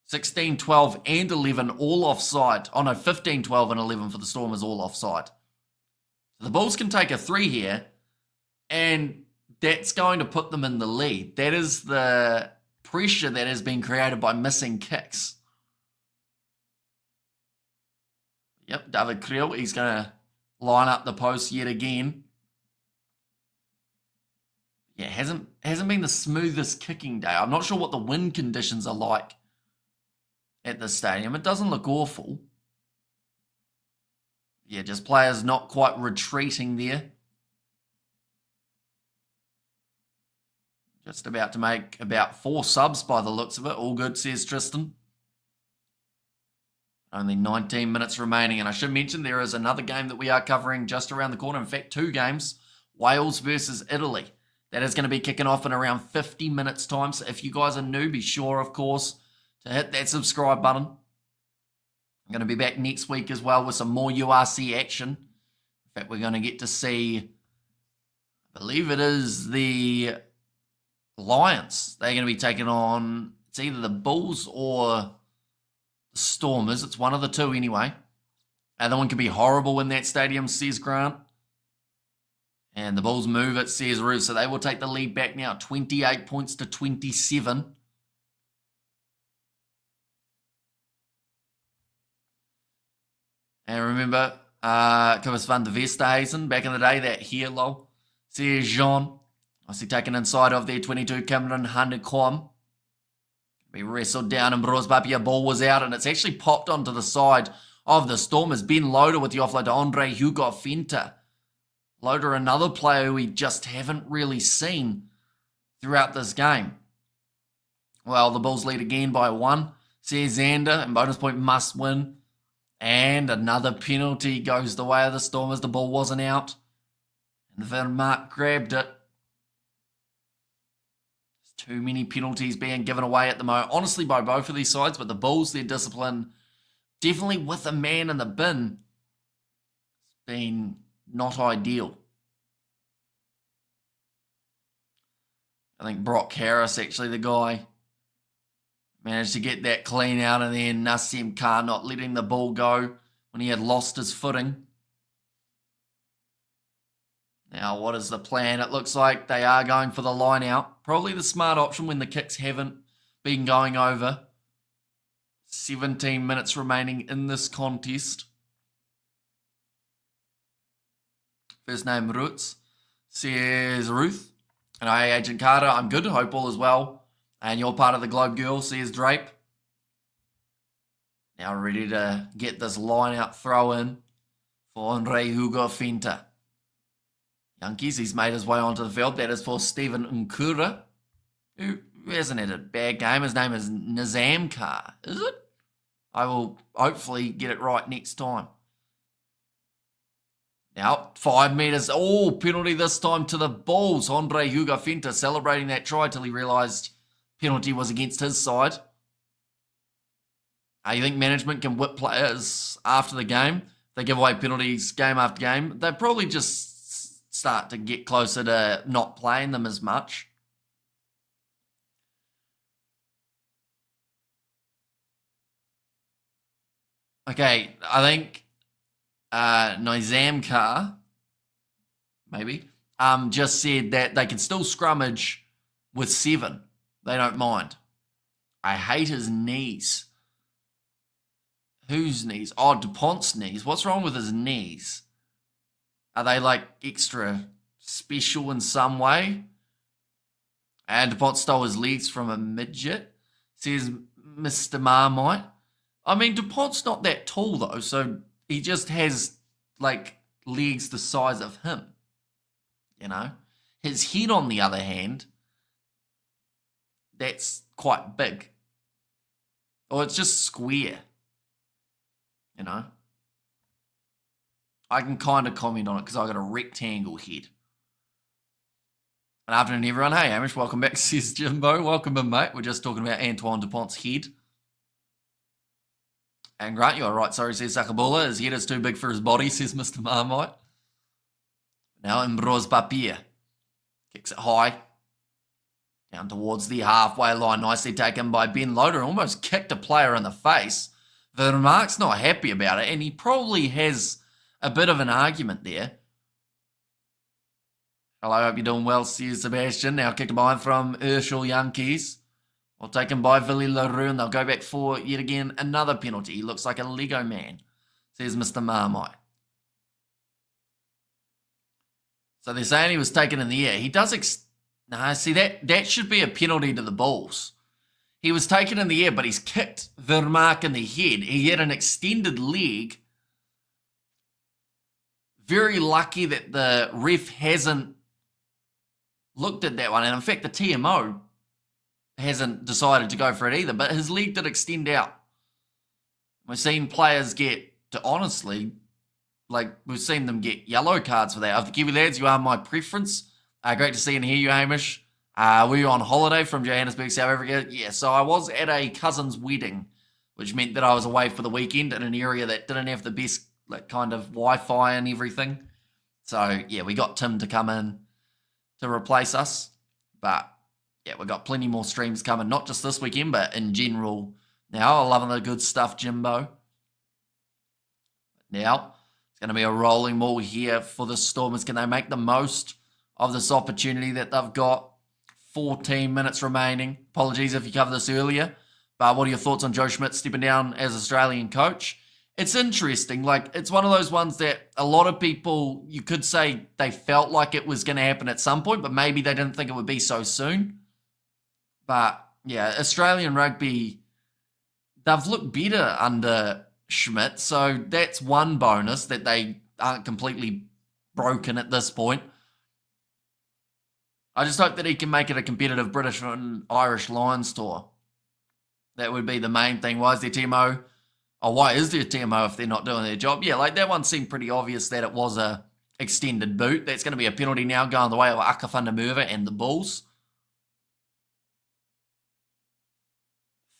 S1: 16, 12, and 11 all offside. Oh no, 15, 12, and 11 for the Stormers all offside. The Bulls can take a 3 here, and that's going to put them in the lead. That is the pressure that has been created by missing kicks. Yep, David Creel, he's going to line up the post yet again. Yeah, hasn't been the smoothest kicking day. I'm not sure what the wind conditions are like at the stadium. It doesn't look awful. Yeah, just players not quite retreating there. Just about to make about 4 subs by the looks of it. All good, says Tristan. Only 19 minutes remaining. And I should mention there is another game that we are covering just around the corner. In fact, 2 games. Wales versus Italy. That is going to be kicking off in around 50 minutes time. So if you guys are new, be sure, of course, to hit that subscribe button. I'm going to be back next week as well with some more URC action. In fact, we're going to get to see, I believe it is the Lions. They're going to be taking on, it's either the Bulls or the Stormers. It's one of the two anyway. Other one could be horrible in that stadium, says Grant. And the Bulls move it, says Ruth. So they will take the lead back now, 28 points to 27. And remember, Kobus van der Vesthuizen, back in the day, that here, lol. Says Jean. I see taken inside of their 22, Cameron Hanekom. Be wrestled down and Brosbapia ball was out, and it's actually popped onto the side of the Stormers. Ben Loader with the offload to Andre Hugo Fenta. Loader, another player we just haven't really seen throughout this game. Well, the Bulls lead again by 1. Says Xander, and bonus point must win. And another penalty goes the way of the Stormers. The ball wasn't out. And Vermaat grabbed it. There's too many penalties being given away at the moment. Honestly, by both of these sides. But the Bulls, their discipline, definitely with a man in the bin, has been not ideal. I think Brock Harris, actually, the guy, managed to get that clean out, and then Nassim Khan not letting the ball go when he had lost his footing. Now, what is the plan? It looks like they are going for the line out. Probably the smart option when the kicks haven't been going over. 17 minutes remaining in this contest. First name Roots, says Ruth. And hey, Agent Carter, I'm good. Hope all is well. And you're part of the Globe Girl, says Drape. Now ready to get this line out throw in for Andre Hugo Finta. Yankees, he's made his way onto the field. That is for Stephen Nkura, who hasn't had a bad game. His name is Nizamkar, is it? I will hopefully get it right next time. Now, 5 metres. Oh, penalty this time to the Bulls. Andre Hugo Finta celebrating that try till he realised penalty was against his side. You think management can whip players after the game? They give away penalties game after game. They probably just start to get closer to not playing them as much. Okay, I think Nizamkar, maybe, just said that they can still scrummage with 7. They don't mind. I hate his knees. Whose knees? Oh, DuPont's knees. What's wrong with his knees? Are they like extra special in some way? And DuPont stole his legs from a midget, says Mr. Marmite. I mean, DuPont's not that tall though, so he just has like legs the size of him. You know? His head, on the other hand, that's quite big. Or it's just square. You know? I can kind of comment on it because I got a rectangle head. Good afternoon, everyone. Hey, Amish, welcome back, says Jimbo. Welcome in, mate. We're just talking about Antoine DuPont's head. And Grant, you are right. Sorry, says Sakabula. His head is too big for his body, says Mr. Marmite. Now Ambrose Papier kicks it high. Down towards the halfway line. Nicely taken by Ben Loader. Almost kicked a player in the face. Vermaak's not happy about it, and he probably has a bit of an argument there. Hello, hope you're doing well, says Sebastian. Now kicked by from Urshel Yankees. Well, taken by Villy LaRue, and they'll go back for, yet again, another penalty. He looks like a Lego man, says Mr. Marmite. So they're saying he was taken in the air. He does... see, that should be a penalty to the Bulls. He was taken in the air, but he's kicked Vermaak in the head. He had an extended leg. Very lucky that the ref hasn't looked at that one. And in fact, the TMO hasn't decided to go for it either. But his leg did extend out. We've seen players get to, honestly, like, we've seen them get yellow cards for that. Of the Kiwi lads, you are my preference. Great to see and hear you, Hamish. Were you on holiday from Johannesburg, South Africa? Yeah, so I was at a cousin's wedding, which meant that I was away for the weekend in an area that didn't have the best like kind of Wi-Fi and everything. So, yeah, we got Tim to come in to replace us. But, yeah, we got plenty more streams coming, not just this weekend, but in general now. I'm loving the good stuff, Jimbo. Now, it's going to be a rolling ball here for the Stormers. Can they make the most of this opportunity that they've got? 14 minutes remaining. Apologies if you covered this earlier, but what are your thoughts on Joe Schmidt stepping down as Australian coach? It's interesting. Like, it's one of those ones that a lot of people, you could say they felt like it was going to happen at some point, but maybe they didn't think it would be so soon. But, yeah, Australian rugby, they've looked better under Schmidt, so that's one bonus that they aren't completely broken at this point. I just hope that he can make it a competitive British and Irish Lions tour. That would be the main thing. Why is there TMO? Oh, why is there TMO if they're not doing their job? Yeah, like that one seemed pretty obvious that it was a extended boot. That's going to be a penalty now going the way of Akafanda Merva and the Bulls.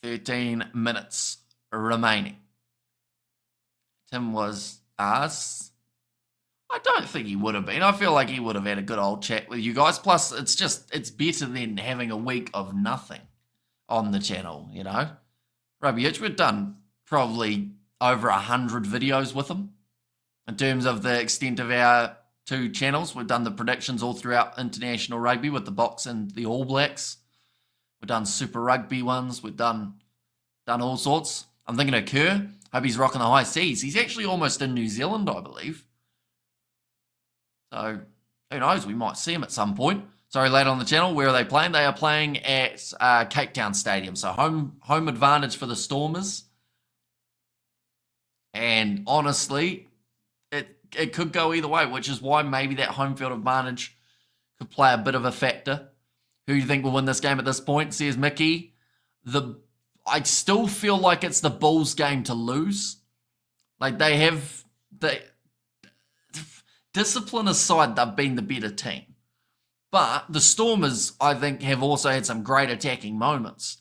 S1: 13 minutes remaining. Tim was asked. I don't think he would have been. I feel like he would have had a good old chat with you guys. Plus, it's better than having a week of nothing on the channel, you know. Rugby Itch, we've done probably over 100 videos with him in terms of the extent of our two channels. We've done the predictions all throughout international rugby with the Box and the All Blacks. We've done Super Rugby ones. We've done all sorts. I'm thinking of Kerr. Hope he's rocking the high seas. He's actually almost in New Zealand, I believe. So, who knows? We might see him at some point. Sorry, later on the channel. Where are they playing? They are playing at Cape Town Stadium. So, home advantage for the Stormers. And honestly, it could go either way, which is why maybe that home field advantage could play a bit of a factor. Who do you think will win this game at this point? Says Mickey. I still feel like it's the Bulls' game to lose. Like discipline aside, they've been the better team. But the Stormers, I think, have also had some great attacking moments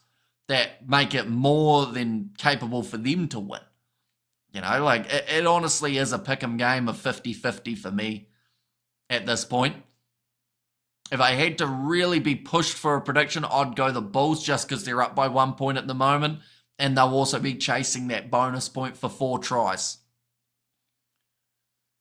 S1: that make it more than capable for them to win. You know, like it honestly is a pick'em game of 50-50 for me at this point. If I had to really be pushed for a prediction, I'd go the Bulls just because they're up by 1 point at the moment, and they'll also be chasing that bonus point for 4 tries.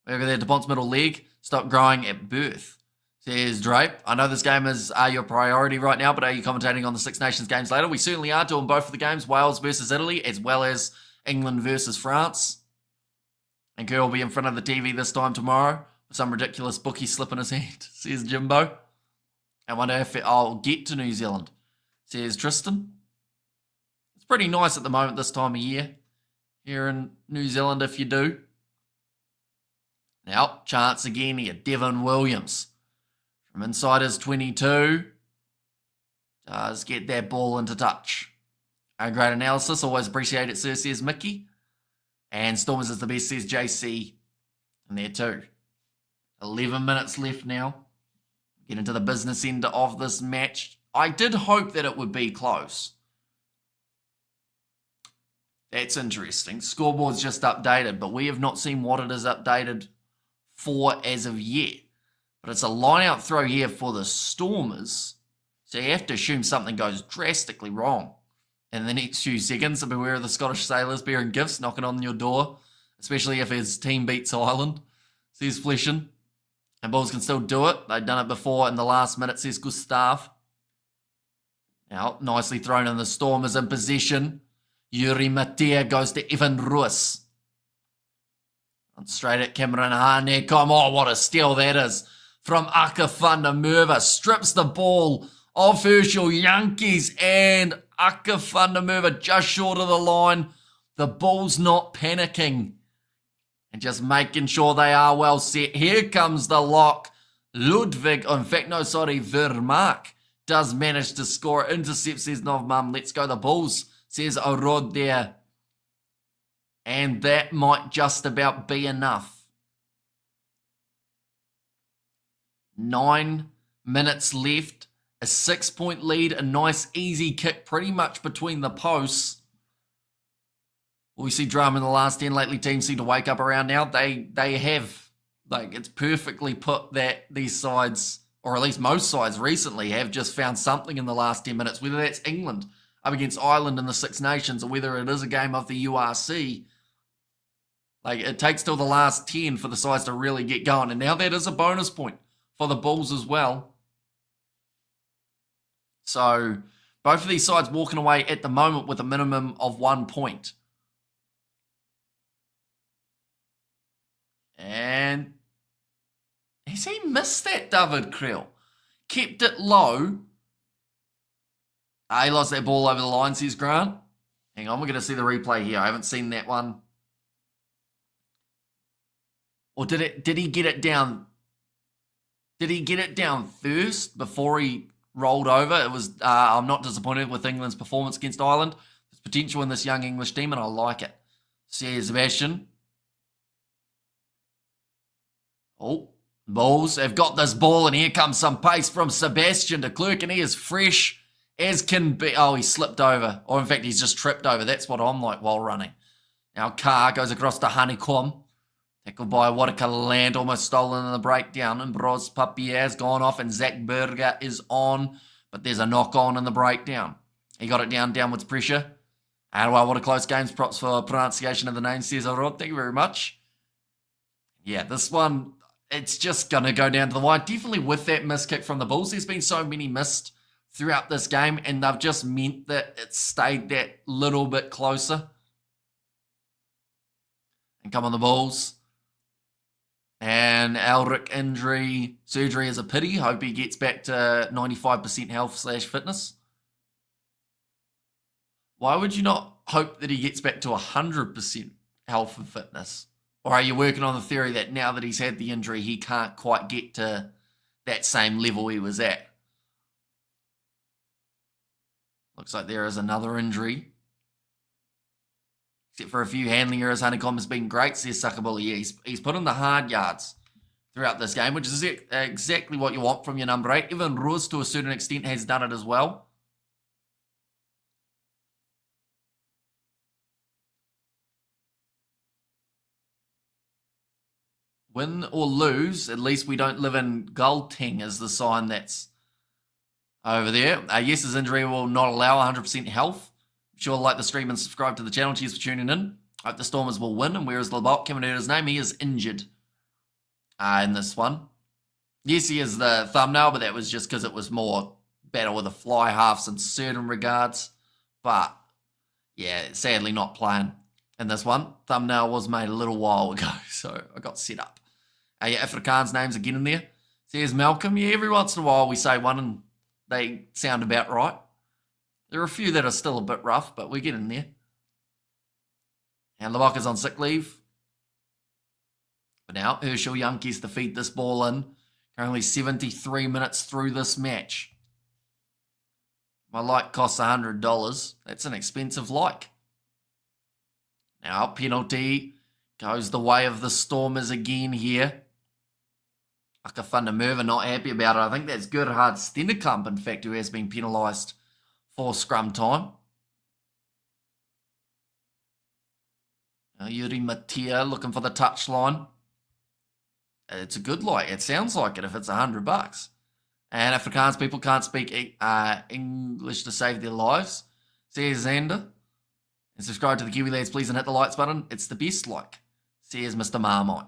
S1: Over there, DuPont's middle leg, stop growing at birth. Says Drape, I know this game is your priority right now, but are you commentating on the Six Nations games later? We certainly are doing both of the games, Wales versus Italy, as well as England versus France. And Kerr will be in front of the TV this time tomorrow with some ridiculous bookie slip in his hand, says Jimbo. I wonder if I'll get to New Zealand, says Tristan. It's pretty nice at the moment this time of year here in New Zealand if you do. Now, chance again here, Devon Williams from inside his 22. Does get that ball into touch. A great analysis, always appreciate it, sir, says Mickey. And Stormers is the best, says JC. And there too. 11 minutes left now. Get into the business end of this match. I did hope that it would be close. That's interesting. Scoreboard's just updated, but we have not seen what it is updated for as of yet. But it's a line-out throw here for the Stormers. So you have to assume something goes drastically wrong in the next few seconds. So beware of the Scottish sailors bearing gifts knocking on your door, especially if his team beats Ireland, says Fleshin. And Bulls can still do it. They've done it before in the last minute, says Gustav. Now, nicely thrown in the Stormers in possession. Yuri Matea goes to Evan Ruiz. And straight at Cameron Harnekom. Oh, what a steal that is from Aka van der Merwe. Strips the ball off Herschel Yankees. And Aka van der Merwe just short of the line. The Bulls not panicking. And just making sure they are well set. Here comes the lock. Ludwig, in fact, no, sorry, Vermaak does manage to score. Intercept, says Novmam. Let's go the Bulls, says Orod there. And that might just about be enough. 9 minutes left. A 6-point lead. A nice, easy kick pretty much between the posts. We see drama in the last 10 lately. Teams seem to wake up around now. They have, like, it's perfectly put that these sides, or at least most sides recently, have just found something in the last 10 minutes, whether that's England up against Ireland in the Six Nations or whether it is a game of the URC. Like, it takes till the last 10 for the sides to really get going. And now that is a bonus point for the Bulls as well. So, both of these sides walking away at the moment with a minimum of 1 point. And has he missed that, David Creel? Kept it low. He lost that ball over the line, says Grant. Hang on, we're going to see the replay here. I haven't seen that one. Or did he get it down? Did he get it down first before he rolled over? It was. I'm not disappointed with England's performance against Ireland. There's potential in this young English team, and I like it, says Sebastian. Oh, Bulls have got this ball, and here comes some pace from Sebastian de Klerk, and he is fresh as can be. Oh, he slipped over. Or, in fact, he's just tripped over. That's what I'm like while running. Now, Carr goes across to Honeycomb. Tackled by Wadaka Land, almost stolen in the breakdown. And Bros Papier's gone off, and Zach Berger is on. But there's a knock-on in the breakdown. He got it downwards pressure. And, well, what a close game. Props for pronunciation of the name, says Arod. Thank you very much. Yeah, this one... it's just going to go down to the wire. Definitely with that miss kick from the Bulls. There's been so many missed throughout this game, and they've just meant that it stayed that little bit closer. And come on the Bulls. And Elric injury, surgery is a pity. Hope he gets back to 95% health/fitness. Why would you not hope that he gets back to 100% health and fitness? Or are you working on the theory that now that he's had the injury, he can't quite get to that same level he was at? Looks like there is another injury. Except for a few handling errors, Honeycomb has been great, says Suckabully. Yeah, he's put in the hard yards throughout this game, which is exactly what you want from your number 8. Even Rose, to a certain extent, has done it as well. Win or lose, at least we don't live in Gauteng is the sign that's over there. Yes, his injury will not allow 100% health. Sure, like the stream and subscribe to the channel. Cheers for tuning in. Hope the Stormers will win. And where is Labot? Haven't heard his name. He is injured in this one. Yes, he is the thumbnail, but that was just because it was more battle with the fly halves in certain regards. But, yeah, sadly not playing in this one. Thumbnail was made a little while ago, so I got set up. Afrikaans names again in there. Says Malcolm. Yeah, every once in a while we say one and they sound about right. There are a few that are still a bit rough, but we get in there. And Levaka's on sick leave. But now, Herschel Yankees to feed this ball in. Currently 73 minutes through this match. My like costs $100. That's an expensive like. Now, penalty goes the way of the Stormers again here. Aka van der Merwe not happy about it. I think that's Gerhard Stennekamp, in fact, who has been penalised for scrum time. Now, Yuri Mattia looking for the touchline. It's a good like. It sounds like it if it's $100. And Afrikaans people can't speak English to save their lives. Says Xander. And subscribe to the Kiwi Lads, please, and hit the likes button. It's the best like. Says Mr. Marmite.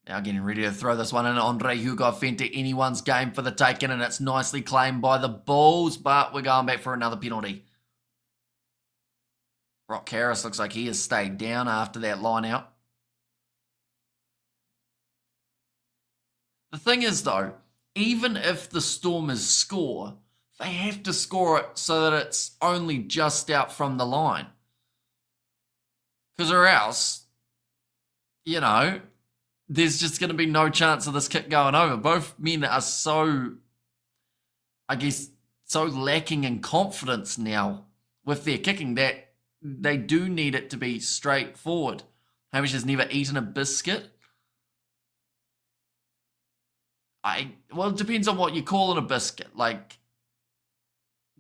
S1: Now getting ready to throw this one in. Andre Hugo Fente, anyone's game for the taking, and it's nicely claimed by the Bulls, but we're going back for another penalty. Brock Harris looks like he has stayed down after that line out. The thing is, though, even if the Stormers score, they have to score it so that it's only just out from the line. Because or else, you know, there's just going to be no chance of this kick going over. Both men are so, I guess, so lacking in confidence now with their kicking that they do need it to be straightforward. Hamish has never eaten a biscuit. Well, it depends on what you call it a biscuit. Like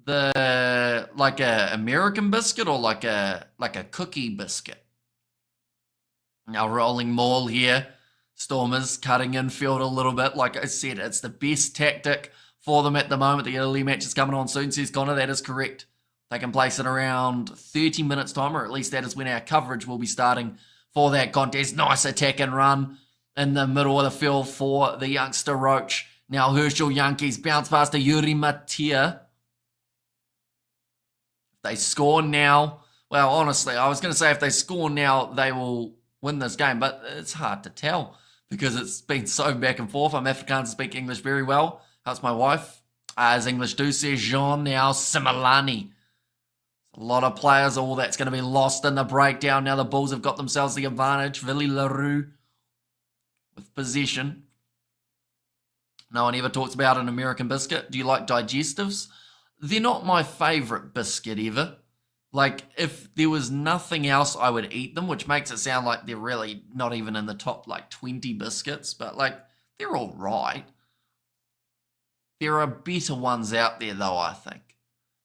S1: a American biscuit or like a cookie biscuit. Now rolling maul here. Stormers cutting infield a little bit. Like I said, it's the best tactic for them at the moment. The early match is coming on soon, says Connor. That is correct. Taking place in around 30 minutes time, or at least that is when our coverage will be starting for that contest. Nice attack and run in the middle of the field for the youngster Roach. Now Herschel Yankees bounce past to Yuri Mattia. If they score now, well, honestly, I was going to say if they score now, they will win this game, but it's hard to tell because it's been so back and forth. I'm Afrikaans to speak English very well. How's my wife? As English do, says Jean. Now Similani. A lot of players, all that's going to be lost in the breakdown. Now the Bulls have got themselves the advantage. Villy LaRue with possession. No one ever talks about an American biscuit. Do you like digestives? They're not my favourite biscuit ever. Like, if there was nothing else, I would eat them, which makes it sound like they're really not even in the top, 20 biscuits. But, they're all right. There are better ones out there, though, I think.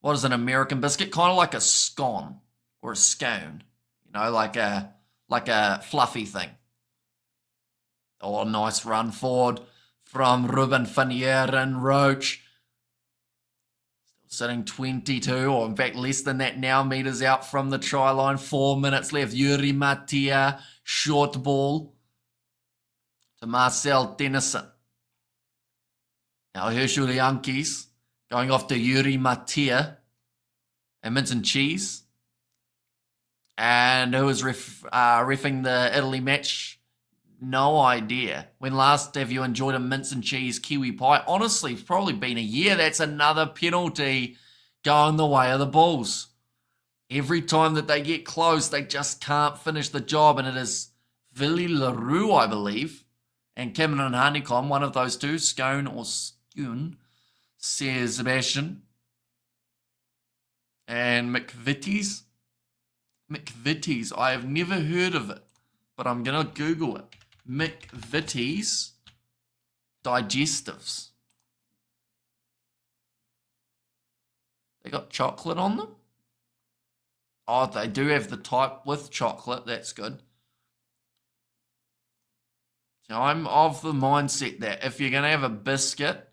S1: What is an American biscuit? Kind of like a scone or a scone. You know, like a fluffy thing. Oh, a nice run forward from Ruben Fanier and Roach. sitting 22, or in fact less than that now, meters out from the try line. 4 minutes left. Yuri Matia, short ball to Marcel Tennyson. Now Herschel Yankees going off to Yuri Matia and Mince and Cheese. And who was reffing the Italy match? No idea. When last have you enjoyed a mince and cheese kiwi pie? Honestly, it's probably been a year. That's another penalty going the way of the Bulls. Every time that they get close, they just can't finish the job. And it is Villy LaRue, I believe, and Cameron Honeycomb, one of those two, Scone or Skune, says Sebastian. And McVitie's. McVitie's. I have never heard of it, but I'm going to Google it. McVitie's digestives. They got chocolate on them? Oh, they do have the type with chocolate. That's good. So I'm of the mindset that if you're going to have a biscuit,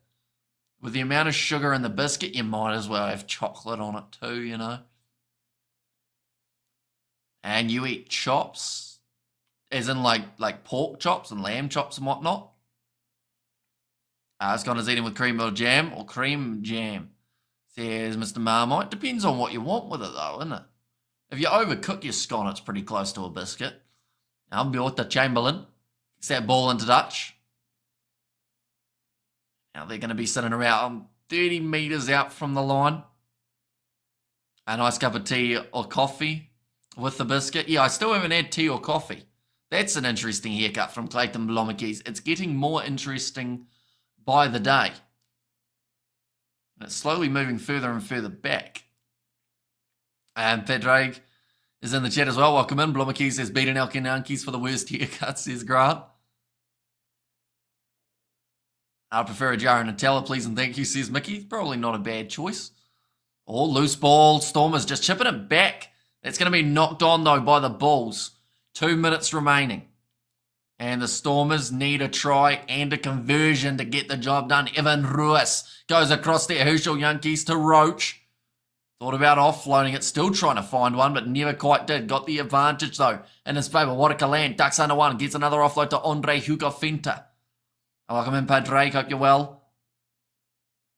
S1: with the amount of sugar in the biscuit, you might as well have chocolate on it too, you know. And you eat chops, as in like pork chops and lamb chops and whatnot. Scott is eating with cream or jam, or cream jam, says Mr. Marmite. Depends on what you want with it though, isn't it? If you overcook your scone, it's pretty close to a biscuit. Now, Bjorta Chamberlain gets that ball into Dutch. Now they're going to be sitting around 30 metres out from the line. A nice cup of tea or coffee with the biscuit. Yeah, I still haven't had tea or coffee. That's an interesting haircut from Clayton Blomakis. It's getting more interesting by the day. And it's slowly moving further and further back. And Pedraig is in the chat as well. Welcome in. Blomakis has beaten Elkinanki's for the worst haircut, says Grant. I prefer a jar and Nutella, please and thank you, says Mickey. Probably not a bad choice. Oh, loose ball. Stormers just chipping it back. That's going to be knocked on, though, by the Bulls. 2 minutes remaining. And the Stormers need a try and a conversion to get the job done. Evan Ruiz goes across there. Herschel Yankees to Roach. Thought about offloading it. Still trying to find one, but never quite did. Got the advantage, though, in his favour. Warwick Land ducks under one. Gets another offload to Andre Hugo-Finta. Welcome in, Padre. Hope you're well.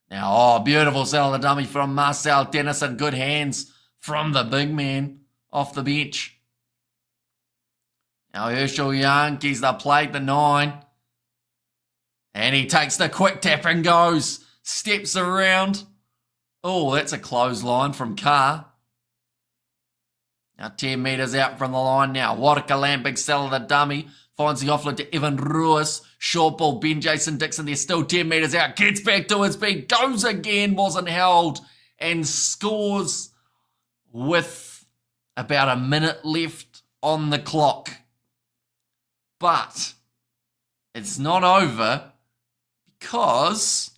S1: Now, oh, beautiful sell of the dummy from Marcel Tennyson. Good hands from the big man off the bench. Now Herschel Yankees, they played the 9. And he takes the quick tap and goes. Steps around. Oh, that's a clothesline from Carr. Now 10 metres out from the line now. Warwick Land, big sell of the dummy. Finds the offload to Evan Ruiz. Short ball, Ben Jason Dixon. They're still 10 metres out. Gets back to his feet. Goes again. Wasn't held. And scores with about a minute left on the clock. But it's not over because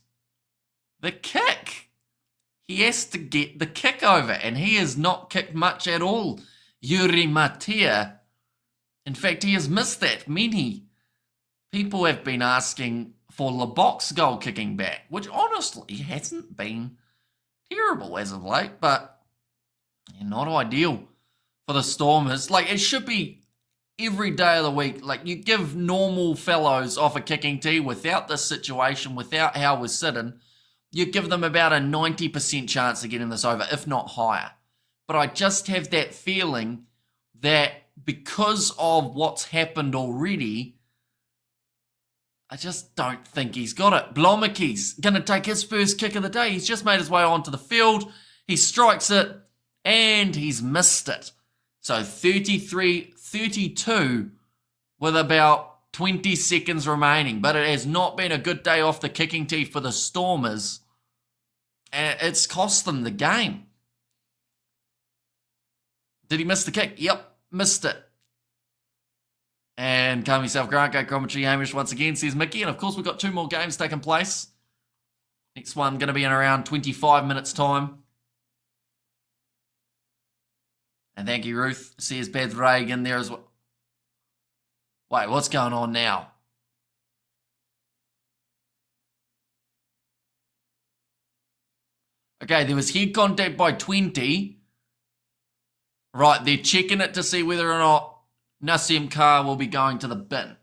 S1: the kick. He has to get the kick over. And he has not kicked much at all. Yuri Matia. In fact, he has missed that. Many people have been asking for Leboc's goal kicking back, which honestly hasn't been terrible as of late, but not ideal for the Stormers. Like, it should be every day of the week. Like, you give normal fellows off a kicking tee without this situation, without how we're sitting, you give them about a 90% chance of getting this over, if not higher. But I just have that feeling that because of what's happened already, I just don't think he's got it. Blomakis going to take his first kick of the day. He's just made his way onto the field. He strikes it, and he's missed it. So 33-32 with about 20 seconds remaining. But it has not been a good day off the kicking tee for the Stormers. And it's cost them the game. Did he miss the kick? Yep, missed it. And calm yourself, Grant, go commentary, Hamish once again, says Mickey. And of course, we've got 2 more games taking place. Next one going to be in around 25 minutes' time. And thank you, Ruth, says Beth Reagan there as well. Wait, what's going on now? Okay, there was head contact by 20. Right, they're checking it to see whether or not Nassim Carr will be going to the bin,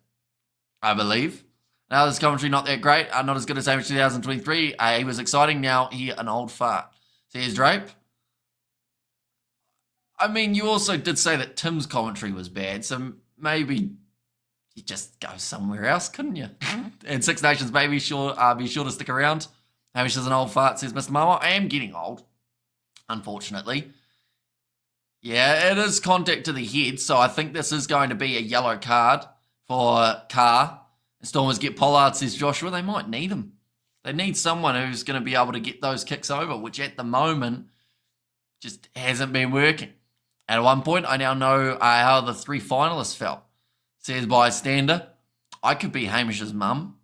S1: I believe. Now, this commentary not that great. Not as good as Hamish 2023. He was exciting. Now, he an old fart. So here's Drape. I mean, you also did say that Tim's commentary was bad, so maybe you just go somewhere else, couldn't you? And Six Nations, maybe be sure to stick around. Hamish is an old fart, says Mr. Mama. I am getting old, unfortunately. Yeah, it is contact to the head, so I think this is going to be a yellow card for Carr. Stormers get Pollard, says Joshua. They might need him. They need someone who's going to be able to get those kicks over, which at the moment just hasn't been working. At one point, I now know how the 3 finalists felt. Says bystander. I could be Hamish's mum.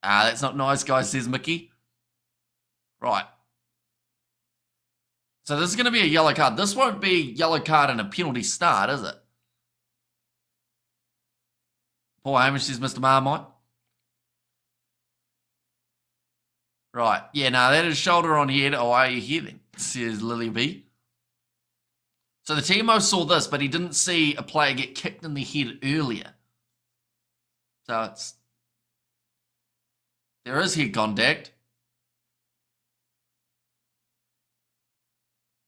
S1: That's not nice, guys, says Mickey. Right. So this is going to be a yellow card. This won't be a yellow card and a penalty start, is it? Poor Hamish, says Mr. Marmite. Right. Yeah, no, that is shoulder on head. Oh, are you here then? Says Lily B. So the TMO saw this, but he didn't see a player get kicked in the head earlier. So there is head contact.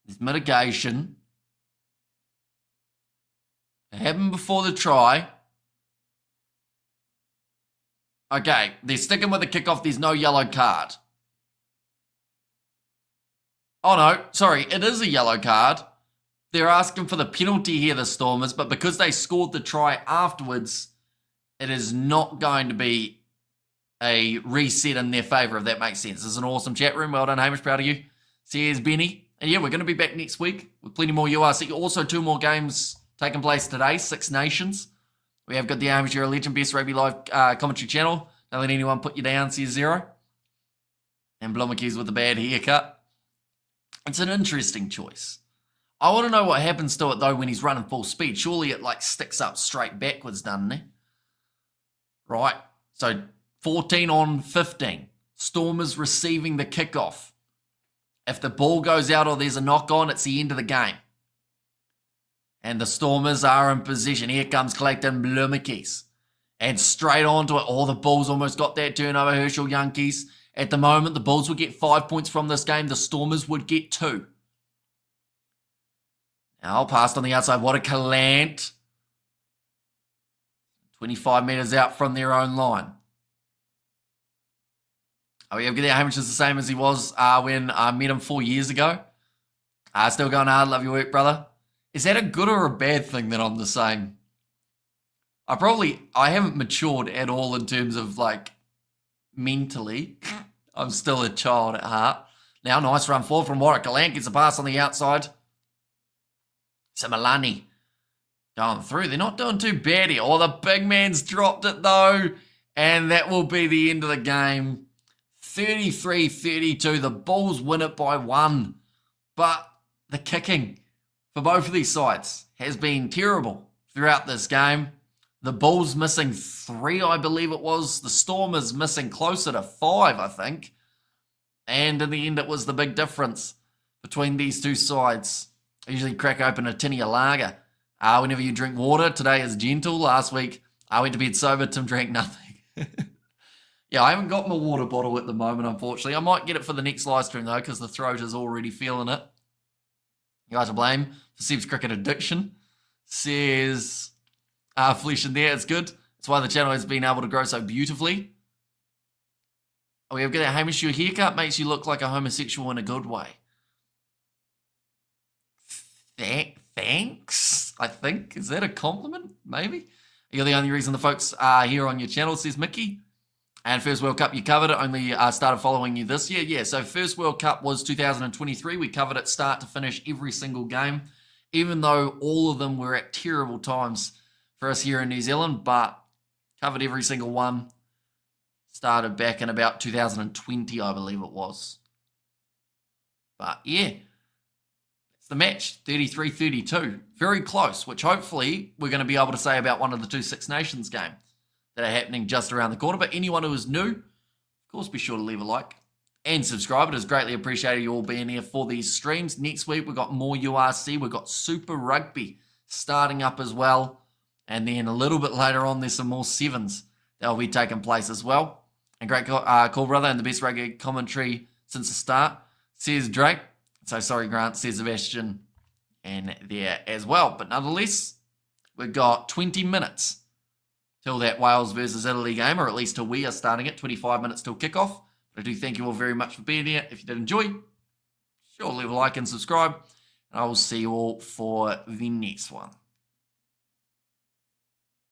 S1: There's mitigation. It happened before the try. Okay, they're sticking with the kickoff. There's no yellow card. Oh no, sorry, it is a yellow card. They're asking for the penalty here, the Stormers, but because they scored the try afterwards, it is not going to be a reset in their favour, if that makes sense. This is an awesome chat room. Well done, Hamish. Proud of you. Cheers, Benny. And yeah, we're going to be back next week with plenty more URC. Also, 2 more games taking place today, 6 Nations. We have got the Hamish, you're a legend, best rugby live commentary channel. Don't let anyone put you down, says Zero. And Blumickies with the bad haircut. It's an interesting choice. I want to know what happens to it, though, when he's running full speed. Surely it, sticks up straight backwards, doesn't it? Right. So, 14 on 15. Stormers receiving the kickoff. If the ball goes out or there's a knock-on, it's the end of the game. And the Stormers are in possession. Here comes Clayton Blumickies. And straight onto it. Oh, the Bulls almost got that turnover, Herschel Yankees. At the moment, the Bulls would get 5 points from this game. The Stormers would get 2. Now, passed on the outside. What a Calant. 25 metres out from their own line. Oh, yeah, Hamish is the same as he was when I met him 4 years ago. Still going hard. Love your work, brother. Is that a good or a bad thing that I'm the same? I haven't matured at all in terms of, mentally. I'm still a child at heart. Now, nice run forward from Warwick. Galant gets a pass on the outside. Similani going through. They're not doing too bad here. Oh, the big man's dropped it, though. And that will be the end of the game. 33-32. The Bulls win it by 1. But the kicking for both of these sides has been terrible throughout this game. The Bulls missing 3, I believe it was. The Stormers missing closer to 5, I think. And in the end, it was the big difference between these two sides. I usually crack open a tinny of lager whenever you drink water. Today is gentle. Last week, I went to bed sober. Tim drank nothing. Yeah, I haven't got my water bottle at the moment, unfortunately. I might get it for the next live stream, though, because the throat is already feeling it. You guys to blame for Seb's cricket addiction. Says, flesh in there, it's good. That's why the channel has been able to grow so beautifully. Oh, we have got that Hamish, your haircut makes you look like a homosexual in a good way. Thanks, I think. Is that a compliment? Maybe. You're the only reason the folks are here on your channel, says Mickey. And first World Cup, you covered it. Only started following you this year. Yeah, so first World Cup was 2023. We covered it start to finish every single game, even though all of them were at terrible times for us here in New Zealand, but covered every single one. Started back in about 2020, I believe it was. But yeah, it's the match, 33-32. Very close, which hopefully we're going to be able to say about one of the 2 Six Nations games that are happening just around the corner. But anyone who is new, of course, be sure to leave a like. and subscribe. It is greatly appreciated you all being here for these streams. Next week, we've got more URC. We've got Super Rugby starting up as well. And then a little bit later on, there's some more sevens that will be taking place as well. And great call, brother, and the best rugby commentary since the start, says Drake. So sorry, Grant, says Sebastian, and there as well. But nonetheless, we've got 20 minutes till that Wales versus Italy game, or at least till we are starting it, 25 minutes till kickoff. But I do thank you all very much for being here. If you did enjoy, sure, leave a like and subscribe. And I will see you all for the next one.